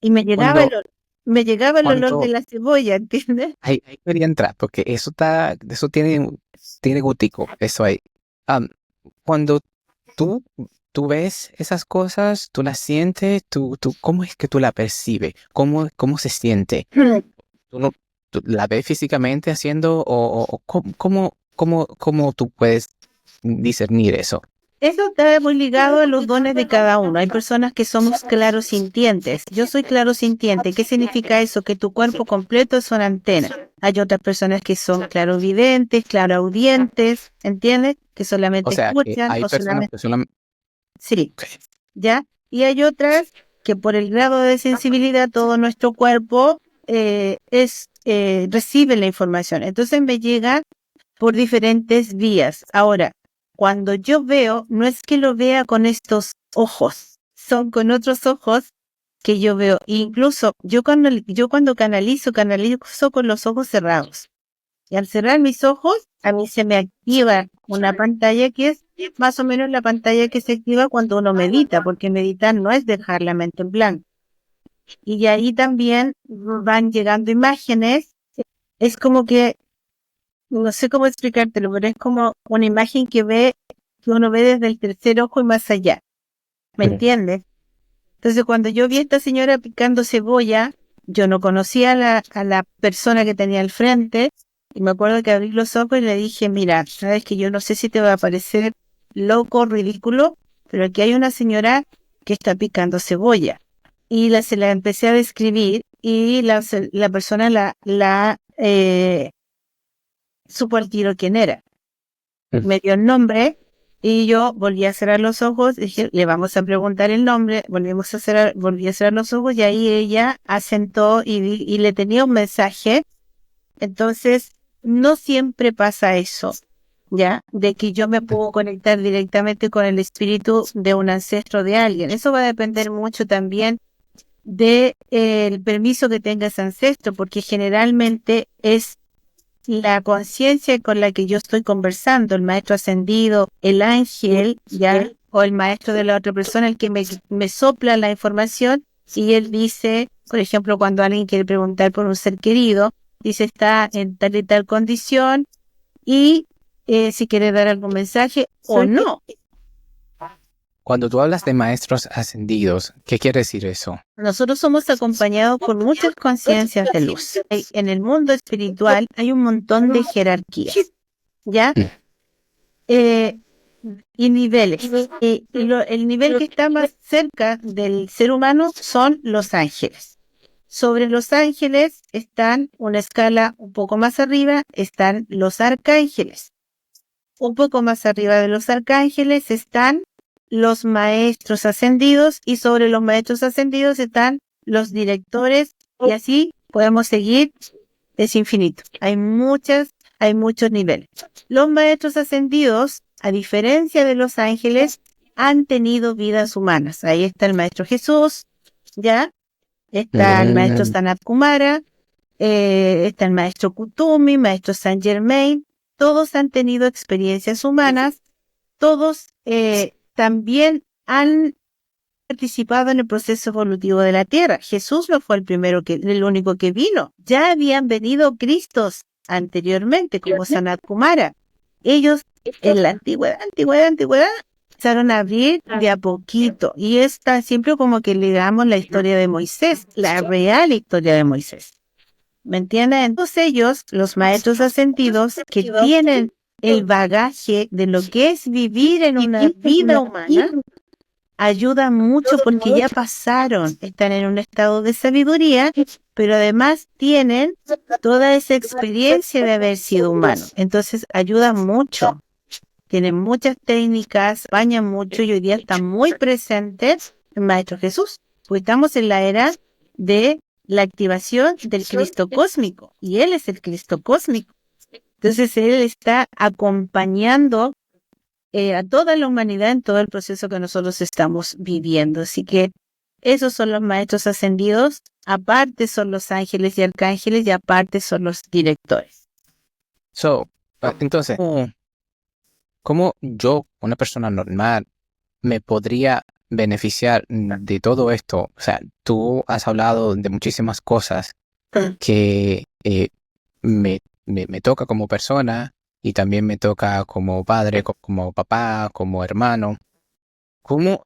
y me llegaba el olor de la cebolla, ¿entiendes? Ahí quería entrar, porque eso tiene gustico, eso ahí. Cuando tú, tú ves esas cosas, tú las sientes, ¿cómo es que tú la percibes? ¿Cómo se siente? ¿Tú la ves físicamente haciendo o cómo tú puedes discernir eso? Eso está muy ligado a los dones de cada uno. Hay personas que somos clarosintientes. Yo soy clarosintiente. ¿Qué significa eso? Que tu cuerpo completo es una antena. Hay otras personas que son clarovidentes, claroaudientes, ¿entiendes? Que O solamente sea, que escuchan hay o personas solamente... que solamente... Sí, ¿ya? Y hay otras que por el grado de sensibilidad todo nuestro cuerpo recibe la información. Entonces me llega por diferentes vías. Ahora, cuando yo veo, no es que lo vea con estos ojos, son con otros ojos que yo veo. Incluso yo cuando canalizo con los ojos cerrados. Y al cerrar mis ojos, a mí se me activa una pantalla que es más o menos la pantalla que se activa cuando uno medita, porque meditar no es dejar la mente en blanco. Y ahí también van llegando imágenes. Es como que, no sé cómo explicártelo, pero es como una imagen que uno ve desde el tercer ojo y más allá. ¿Me entiendes? Entonces, cuando yo vi a esta señora picando cebolla, yo no conocía a la persona que tenía al frente, y me acuerdo que abrí los ojos y le dije, mira, sabes que yo no sé si te va a parecer loco, ridículo, pero aquí hay una señora que está picando cebolla. Y se la empecé a describir y la persona supo al tiro quién era. Me dio el nombre y yo volví a cerrar los ojos, dije, le vamos a preguntar el nombre, volví a cerrar los ojos y ahí ella asentó y le tenía un mensaje. Entonces, no siempre pasa eso, ¿ya? De que yo me puedo conectar directamente con el espíritu de un ancestro de alguien. Eso va a depender mucho también de el permiso que tenga ese ancestro, porque generalmente es la conciencia con la que yo estoy conversando, el maestro ascendido, el ángel, ¿ya? O el maestro de la otra persona, el que me sopla la información y él dice, por ejemplo, cuando alguien quiere preguntar por un ser querido, dice está en tal y tal condición y si quiere dar algún mensaje o no. Cuando tú hablas de maestros ascendidos, ¿qué quiere decir eso? Nosotros somos acompañados por muchas conciencias de luz. En el mundo espiritual hay un montón de jerarquías, ¿ya? Y niveles. El nivel que está más cerca del ser humano son los ángeles. Sobre los ángeles están una escala un poco más arriba, están los arcángeles. Un poco más arriba de los arcángeles están los maestros ascendidos y sobre los maestros ascendidos están los directores y así podemos seguir, es infinito. Hay muchos niveles. Los maestros ascendidos, a diferencia de los ángeles, han tenido vidas humanas. Ahí está el maestro Jesús, ¿ya? Está el maestro Sanat Kumara, está el maestro Kutumi, maestro Saint Germain. Todos han tenido experiencias humanas, todos también han participado en el proceso evolutivo de la Tierra. Jesús no fue el único que vino. Ya habían venido Cristos anteriormente, como Sanat Kumara. Ellos en la antigüedad, empezaron a abrir de a poquito. Y es tan simple como que le damos la historia de Moisés, la real historia de Moisés. ¿Me entienden? Entonces ellos, los maestros ascendidos, que tienen el bagaje de lo que es vivir en una vida humana, ayudan mucho porque ya pasaron, están en un estado de sabiduría, pero además tienen toda esa experiencia de haber sido humano. Entonces ayudan mucho, tienen muchas técnicas, bañan mucho y hoy día están muy presentes el Maestro Jesús, pues estamos en la era de la activación del Cristo cósmico y Él es el Cristo cósmico. Entonces Él está acompañando a toda la humanidad en todo el proceso que nosotros estamos viviendo. Así que esos son los maestros ascendidos, aparte son los ángeles y arcángeles y aparte son los directores. Entonces, ¿cómo yo, una persona normal, me podría beneficiar de todo esto? O sea, tú has hablado de muchísimas cosas que me toca como persona y también me toca como padre, como papá, como hermano. ¿Cómo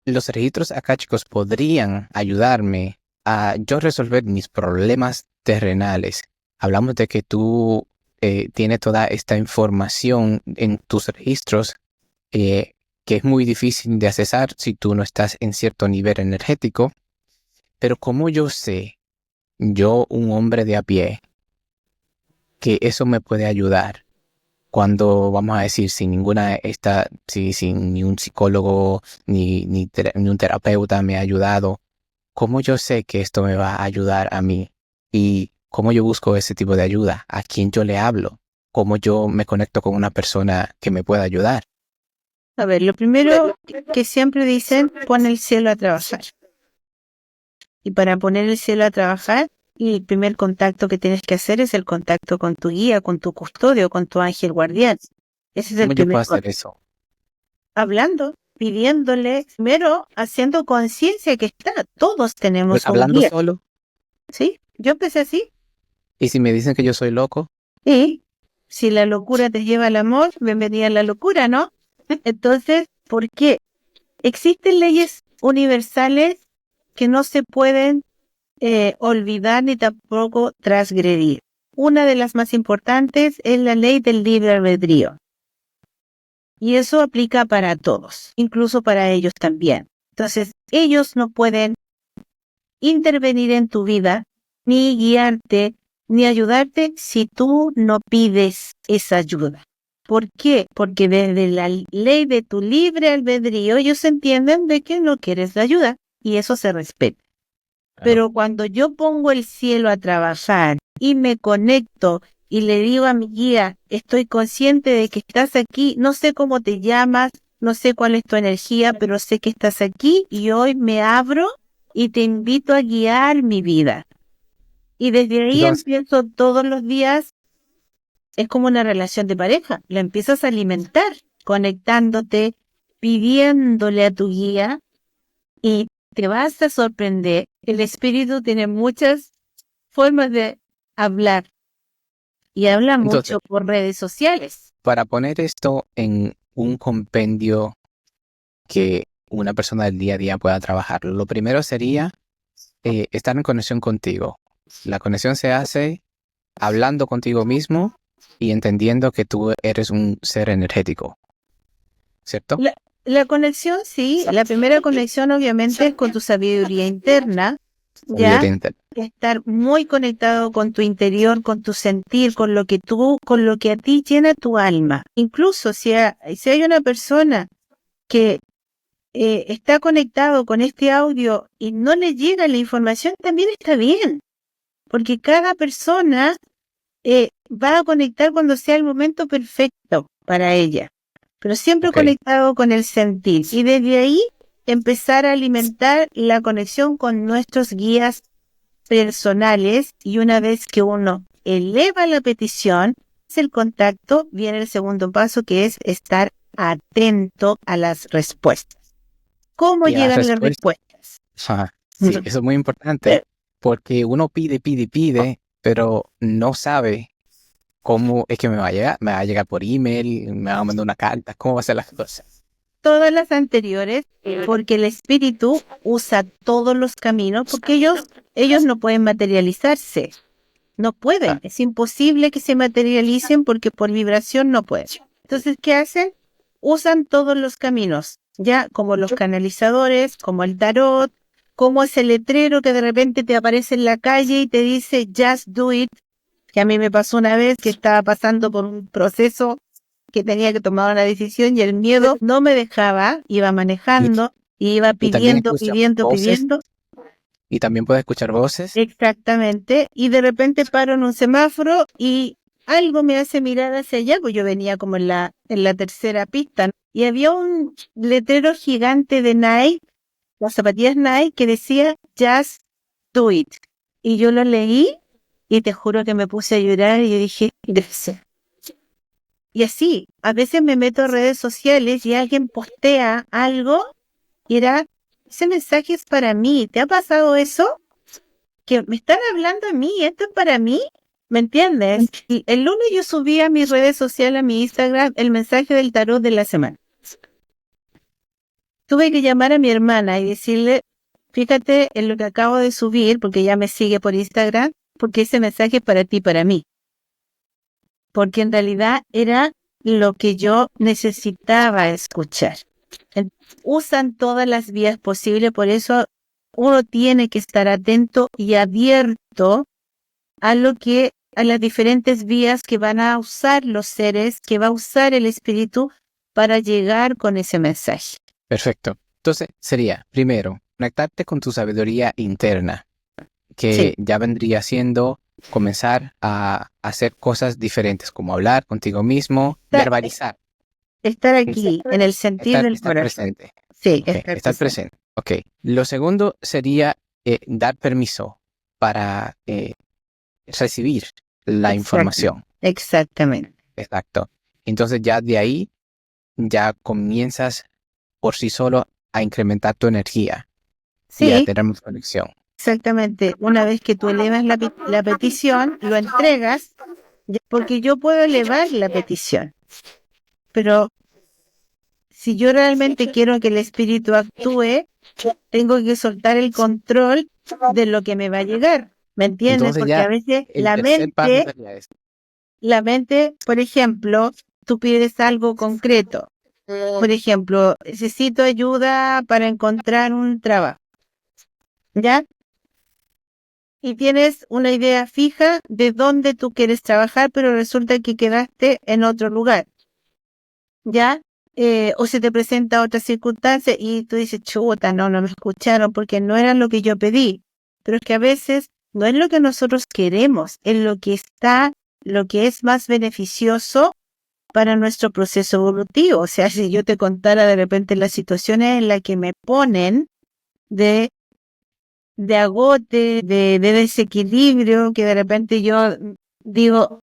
los registros akáshicos podrían ayudarme a yo resolver mis problemas terrenales? Hablamos de que tú tienes toda esta información en tus registros que es muy difícil de accesar si tú no estás en cierto nivel energético. Pero ¿cómo yo sé, yo, un hombre de a pie, que eso me puede ayudar? Cuando, vamos a decir, sin ni un psicólogo, ni un terapeuta me ha ayudado, ¿cómo yo sé que esto me va a ayudar a mí? ¿Y cómo yo busco ese tipo de ayuda? ¿A quién yo le hablo? ¿Cómo yo me conecto con una persona que me pueda ayudar? A ver, lo primero que siempre dicen, pon el cielo a trabajar. Y para poner el cielo a trabajar, el primer contacto que tienes que hacer es el contacto con tu guía, con tu custodio, con tu ángel guardián. Ese es el ¿Cómo yo puedo primer hacer contacto. eso? Hablando, pidiéndole, primero haciendo conciencia que todos tenemos un ¿Hablando guía, solo? ¿sí? Yo empecé así. ¿Y si me dicen que yo soy loco? Y si la locura te lleva al amor, bienvenida a la locura, ¿no? Entonces, ¿por qué? Existen leyes universales que no se pueden olvidar ni tampoco transgredir. Una de las más importantes es la ley del libre albedrío. Y eso aplica para todos, incluso para ellos también. Entonces, ellos no pueden intervenir en tu vida, ni guiarte, ni ayudarte si tú no pides esa ayuda. ¿Por qué? Porque desde la ley de tu libre albedrío ellos entienden de que no quieres la ayuda y eso se respeta. Pero cuando yo pongo el cielo a trabajar y me conecto y le digo a mi guía, estoy consciente de que estás aquí, no sé cómo te llamas, no sé cuál es tu energía, pero sé que estás aquí y hoy me abro y te invito a guiar mi vida. Y desde ahí Entonces, empiezo todos los días, es como una relación de pareja, la empiezas a alimentar, conectándote, pidiéndole a tu guía y te vas a sorprender. El espíritu tiene muchas formas de hablar y habla entonces, mucho por redes sociales. para poner esto en un compendio que una persona del día a día pueda trabajar, lo primero sería estar en conexión contigo. La conexión se hace hablando contigo mismo y entendiendo que tú eres un ser energético, ¿cierto? La conexión, sí, la primera conexión obviamente es con tu sabiduría interna, ya Sabiduría interna. estar muy conectado con tu interior, con tu sentir, con lo que con lo que a ti llena tu alma. Incluso si hay una persona que está conectado con este audio y no le llega la información, también está bien, porque cada persona va a conectar cuando sea el momento perfecto para ella, pero siempre Ok. conectado con el sentir y desde ahí empezar a alimentar la conexión con nuestros guías personales y una vez que uno eleva la petición, es el contacto, viene el segundo paso que es estar atento a las respuestas. ¿Cómo Y a la llegan las respuesta, respuestas? sí, eso es muy importante porque uno pide, pero no sabe cómo es que me va a llegar. Me va a llegar por email, me va a mandar una carta, cómo va a ser las cosas. Todas las anteriores, porque el espíritu usa todos los caminos, porque ellos no pueden materializarse, no pueden, es imposible que se materialicen porque por vibración no pueden. Entonces, ¿qué hacen? Usan todos los caminos, ya como los canalizadores, como el tarot, como ese letrero que de repente te aparece en la calle y te dice just do it, que a mí me pasó una vez que estaba pasando por un proceso que tenía que tomar una decisión y el miedo no me dejaba, iba Y, manejando y iba y también pidiendo, escucha voces, pidiendo, y también puede escuchar voces. exactamente, y de repente paro en un semáforo y algo me hace mirar hacia allá, pues yo venía como en la tercera pista, ¿no? Y había un letrero gigante de Nike, las zapatillas Nike, que decía Just Do It. Y yo lo leí y te juro que me puse a llorar y yo dije, gracias. Y así, a veces me meto a redes sociales y alguien postea algo y ese mensaje es para mí. ¿Te ha pasado eso? Que me están hablando a mí, esto es para mí. ¿Me entiendes? Y el lunes yo subí a mis redes sociales, a mi Instagram, el mensaje del tarot de la semana. Tuve que llamar a mi hermana y decirle, fíjate en lo que acabo de subir, porque ella me sigue por Instagram, porque ese mensaje es para ti, para mí. Porque en realidad era lo que yo necesitaba escuchar. Usan todas las vías posibles, por eso uno tiene que estar atento y abierto a las diferentes vías que van a usar los seres, que va a usar el espíritu para llegar con ese mensaje. Perfecto. Entonces, sería, primero, conectarte con tu sabiduría interna, que Sí, ya vendría siendo comenzar a hacer cosas diferentes, como hablar contigo mismo, está- verbalizar, estar aquí en el sentir del estar corazón. presente. Sí, Ok, estar estar presente. presente. Ok. Lo segundo sería dar permiso para recibir la Exacto. información. Exactamente. Exacto. Entonces ya de ahí ya comienzas por sí solo a incrementar tu energía y a Sí, tener más conexión. exactamente. Una vez que tú elevas la petición, lo entregas, porque yo puedo elevar la petición, pero si yo realmente quiero que el espíritu actúe, tengo que soltar el control de lo que me va a llegar. ¿Me entiendes? Entonces Porque ya a veces el tercer paso sería eso. por ejemplo, tú pides algo concreto. Por ejemplo, necesito ayuda para encontrar un trabajo, ¿ya? Y tienes una idea fija de dónde tú quieres trabajar, pero resulta que quedaste en otro lugar, ¿ya? O se te presenta otra circunstancia y tú dices, chuta, no me escucharon porque no era lo que yo pedí. Pero es que a veces no es lo que nosotros queremos, es lo que es más beneficioso para nuestro proceso evolutivo. O sea, si yo te contara de repente las situaciones en las que me ponen de, de agote, de desequilibrio, que de repente yo digo,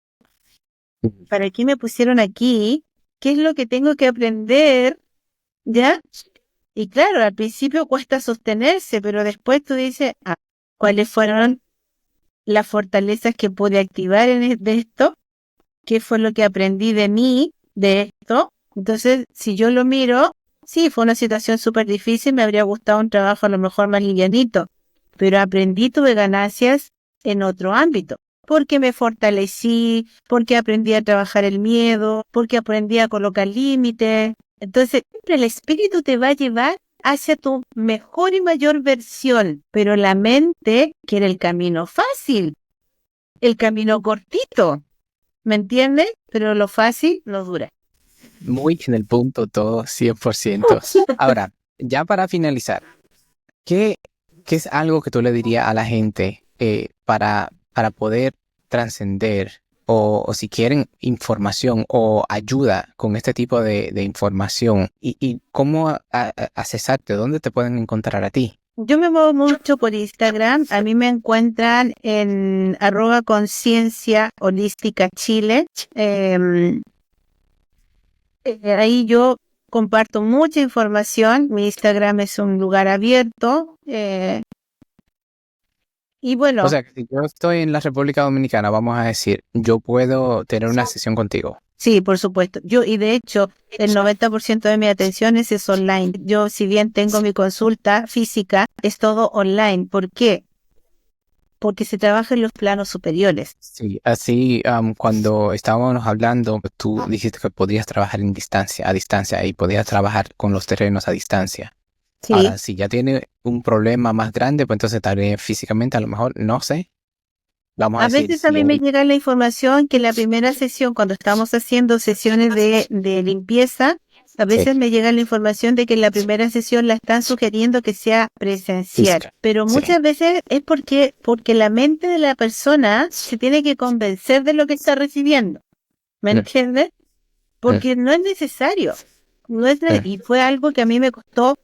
¿para qué me pusieron aquí? ¿Qué es lo que tengo que aprender? ¿Ya? Y claro, al principio cuesta sostenerse, pero después tú dices, ¿cuáles fueron las fortalezas que pude activar de esto? ¿Qué fue lo que aprendí de mí, de esto? Entonces, si yo lo miro, sí, fue una situación súper difícil, me habría gustado un trabajo a lo mejor más livianito, pero aprendí, tuve ganancias en otro ámbito, porque me fortalecí, porque aprendí a trabajar el miedo, porque aprendí a colocar límites. Entonces, siempre el espíritu te va a llevar hacia tu mejor y mayor versión, pero la mente quiere el camino fácil, el camino cortito. ¿Me entiendes? Pero lo fácil no dura. Muy en el punto todo, 100%. Ahora, ya para finalizar, ¿qué, qué es algo que tú le dirías a la gente para poder trascender o si quieren información o ayuda con este tipo de información y cómo accesarte, dónde te pueden encontrar a ti? Yo me muevo mucho por Instagram. A mí me encuentran en @conciencia holística Chile. Ahí yo comparto mucha información. Mi Instagram es un lugar abierto. Y O bueno, sea, que si yo estoy en la República Dominicana, vamos a decir, yo puedo tener una sesión contigo. sí, por supuesto. Y de hecho, el 90% de mi atención es online. Yo, si bien tengo mi consulta física, es todo online. ¿Por qué? Porque se trabaja en los planos superiores. Sí, así cuando estábamos hablando, tú dijiste que podías trabajar a distancia, y podías trabajar con los terrenos a distancia. Sí. Ahora, si ya tiene un problema más grande, pues entonces tal vez físicamente, a lo mejor, no sé, vamos a A decir, veces a si mí me él... llega la información que en la primera sesión, cuando estamos haciendo sesiones de limpieza, a Sí, veces me llega la información de que en la primera sesión la están sugiriendo que sea presencial. física, Pero sí, muchas veces es porque la mente de la persona se tiene que convencer de lo que está recibiendo. ¿Me mm, entiendes? mm, Porque no es necesario. No es mm, y fue algo que a mí me costó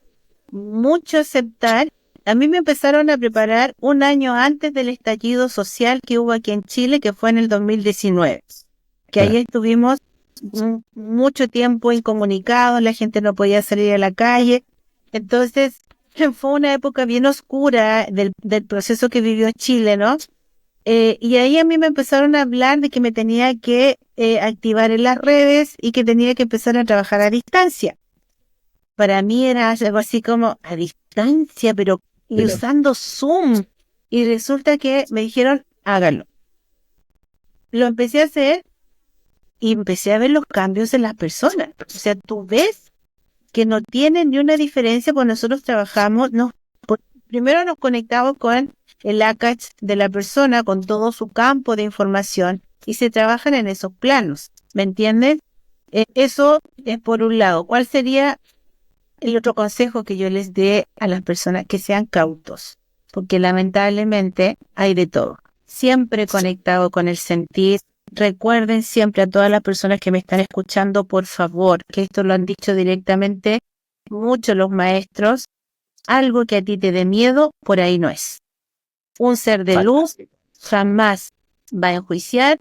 mucho aceptar. A mí me empezaron a preparar un año antes del estallido social que hubo aquí en Chile, que fue en el 2019, que ahí mm. estuvimos mucho tiempo incomunicados, la gente no podía salir a la calle. Entonces, fue una época bien oscura del proceso que vivió Chile, ¿no? Y ahí a mí me empezaron a hablar de que me tenía que activar en las redes y que tenía que empezar a trabajar a distancia. Para mí era algo así como a distancia, pero y Pero, usando Zoom. Y resulta que me dijeron, hágalo. Lo empecé a hacer y empecé a ver los cambios en las personas. O sea, tú ves que no tienen ni una diferencia cuando nosotros trabajamos. Primero nos conectamos con el ACACH de la persona, con todo su campo de información, y se trabajan en esos planos. ¿Me entiendes? Eso es por un lado. ¿Cuál sería el otro consejo que yo les dé a las personas, que sean cautos, porque lamentablemente hay de todo. Siempre conectado con el sentir. Recuerden siempre a todas las personas que me están escuchando, por favor, que esto lo han dicho directamente muchos los maestros, algo que a ti te dé miedo, por ahí no es. Un ser de luz jamás va a enjuiciar,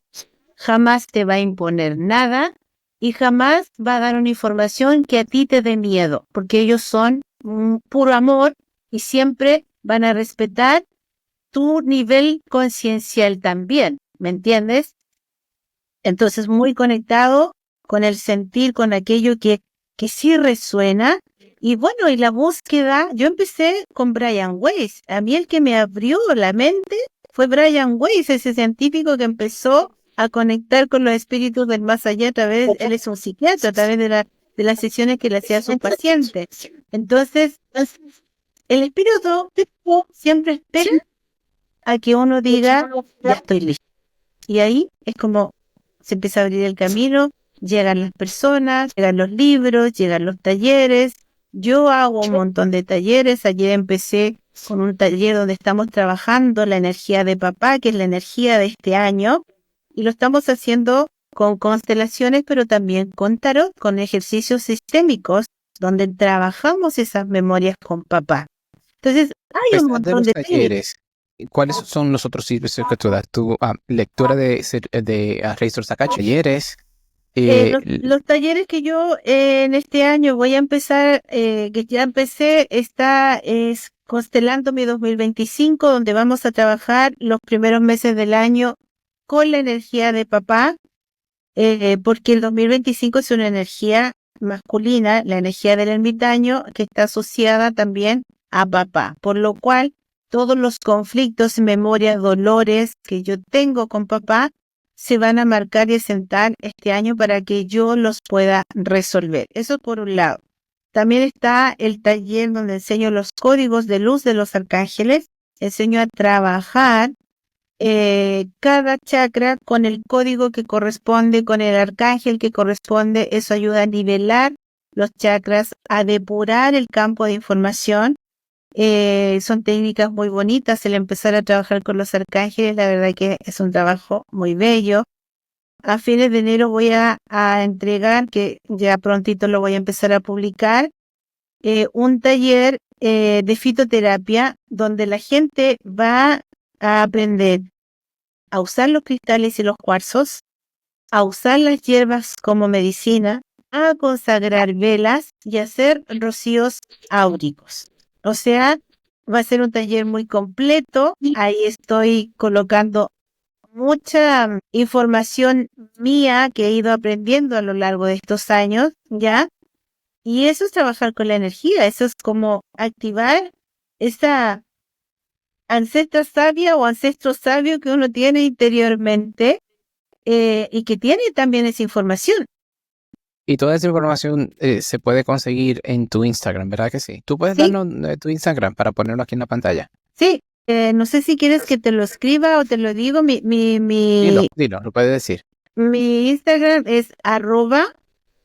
jamás te va a imponer nada y jamás va a dar una información que a ti te dé miedo, porque ellos son puro amor y siempre van a respetar tu nivel conciencial también, ¿me entiendes? Entonces, muy conectado con el sentir, con aquello que sí resuena. Y bueno, y la búsqueda, yo empecé con Brian Weiss. A mí el que me abrió la mente fue Brian Weiss, ese científico que empezó a conectar con los espíritus del más allá a través, él es un psiquiatra, a través de las sesiones que le hacía a sus pacientes. Entonces, el espíritu siempre espera a que uno diga, ya estoy listo. Y ahí es como se empieza a abrir el camino, llegan las personas, llegan los libros, llegan los talleres. Yo hago un montón de talleres. Ayer empecé con un taller donde estamos trabajando la energía de papá, que es la energía de este año, y lo estamos haciendo con constelaciones, pero también con tarot, con ejercicios sistémicos, donde trabajamos esas memorias con papá. Entonces, hay un montón de talleres. ¿Cuáles son los otros servicios que tú das? ¿Tu lectura de Reisor Sakachi, talleres? Los talleres que yo en este año voy a empezar, que ya empecé, es Constelando mi 2025, donde vamos a trabajar los primeros meses del año con la energía de papá, porque el 2025 es una energía masculina, la energía del ermitaño, que está asociada también a papá, por lo cual todos los conflictos, memorias, dolores que yo tengo con papá se van a marcar y sentar este año para que yo los pueda resolver. Eso por un lado. También está el taller donde enseño los códigos de luz de los arcángeles. Enseño a trabajar cada chakra con el código que corresponde, con el arcángel que corresponde. Eso ayuda a nivelar los chakras, a depurar el campo de información. Son técnicas muy bonitas. El empezar a trabajar con los arcángeles, la verdad que es un trabajo muy bello. A fines de enero voy a entregar, que ya prontito lo voy a empezar a publicar, un taller de fitoterapia donde la gente va a aprender a usar los cristales y los cuarzos, a usar las hierbas como medicina, a consagrar velas y a hacer rocíos áuricos. O sea, va a ser un taller muy completo. Ahí estoy colocando mucha información mía que he ido aprendiendo a lo largo de estos años, ¿ya? Y eso es trabajar con la energía, eso es como activar esa ancestra sabia o ancestro sabio que uno tiene interiormente y que tiene también esa información. Y toda esa información se puede conseguir en tu Instagram, ¿verdad que sí? ¿Tú puedes darnos tu Instagram para ponerlo aquí en la pantalla? Sí, no sé si quieres que te lo escriba o te lo digo. Dilo, lo puedes decir. Mi Instagram es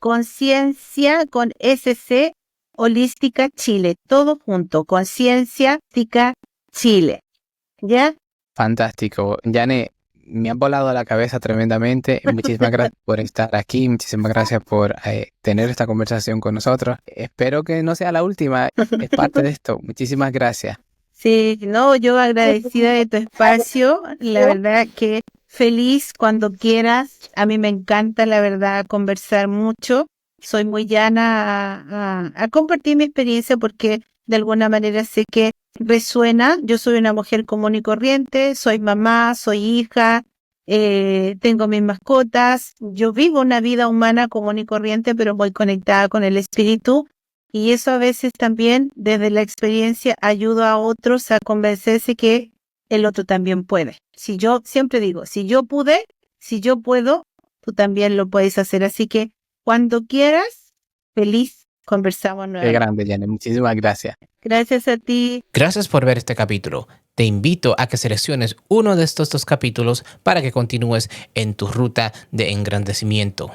@conciencia con SC holística Chile, todo junto, Conciencia Holística Chile, ¿ya? Fantástico. Yane, me han volado la cabeza tremendamente. Muchísimas gracias por estar aquí. Muchísimas gracias por tener esta conversación con nosotros. Espero que no sea la última. Es parte de esto. Muchísimas gracias. Sí, no, yo agradecida de tu espacio. La verdad que feliz cuando quieras. A mí me encanta, la verdad, conversar mucho. Soy muy llana a compartir mi experiencia porque de alguna manera sé que resuena. Yo soy una mujer común y corriente, soy mamá, soy hija, tengo mis mascotas. Yo vivo una vida humana común y corriente, pero muy conectada con el espíritu. Y eso a veces también, desde la experiencia, ayuda a otros a convencerse que el otro también puede. Si yo siempre digo, si yo pude, si yo puedo, tú también lo puedes hacer. Así que cuando quieras, feliz, conversamos nuevamente. Qué grande, Yane. Muchísimas gracias. Gracias a ti. Gracias por ver este capítulo. Te invito a que selecciones uno de estos dos capítulos para que continúes en tu ruta de engrandecimiento.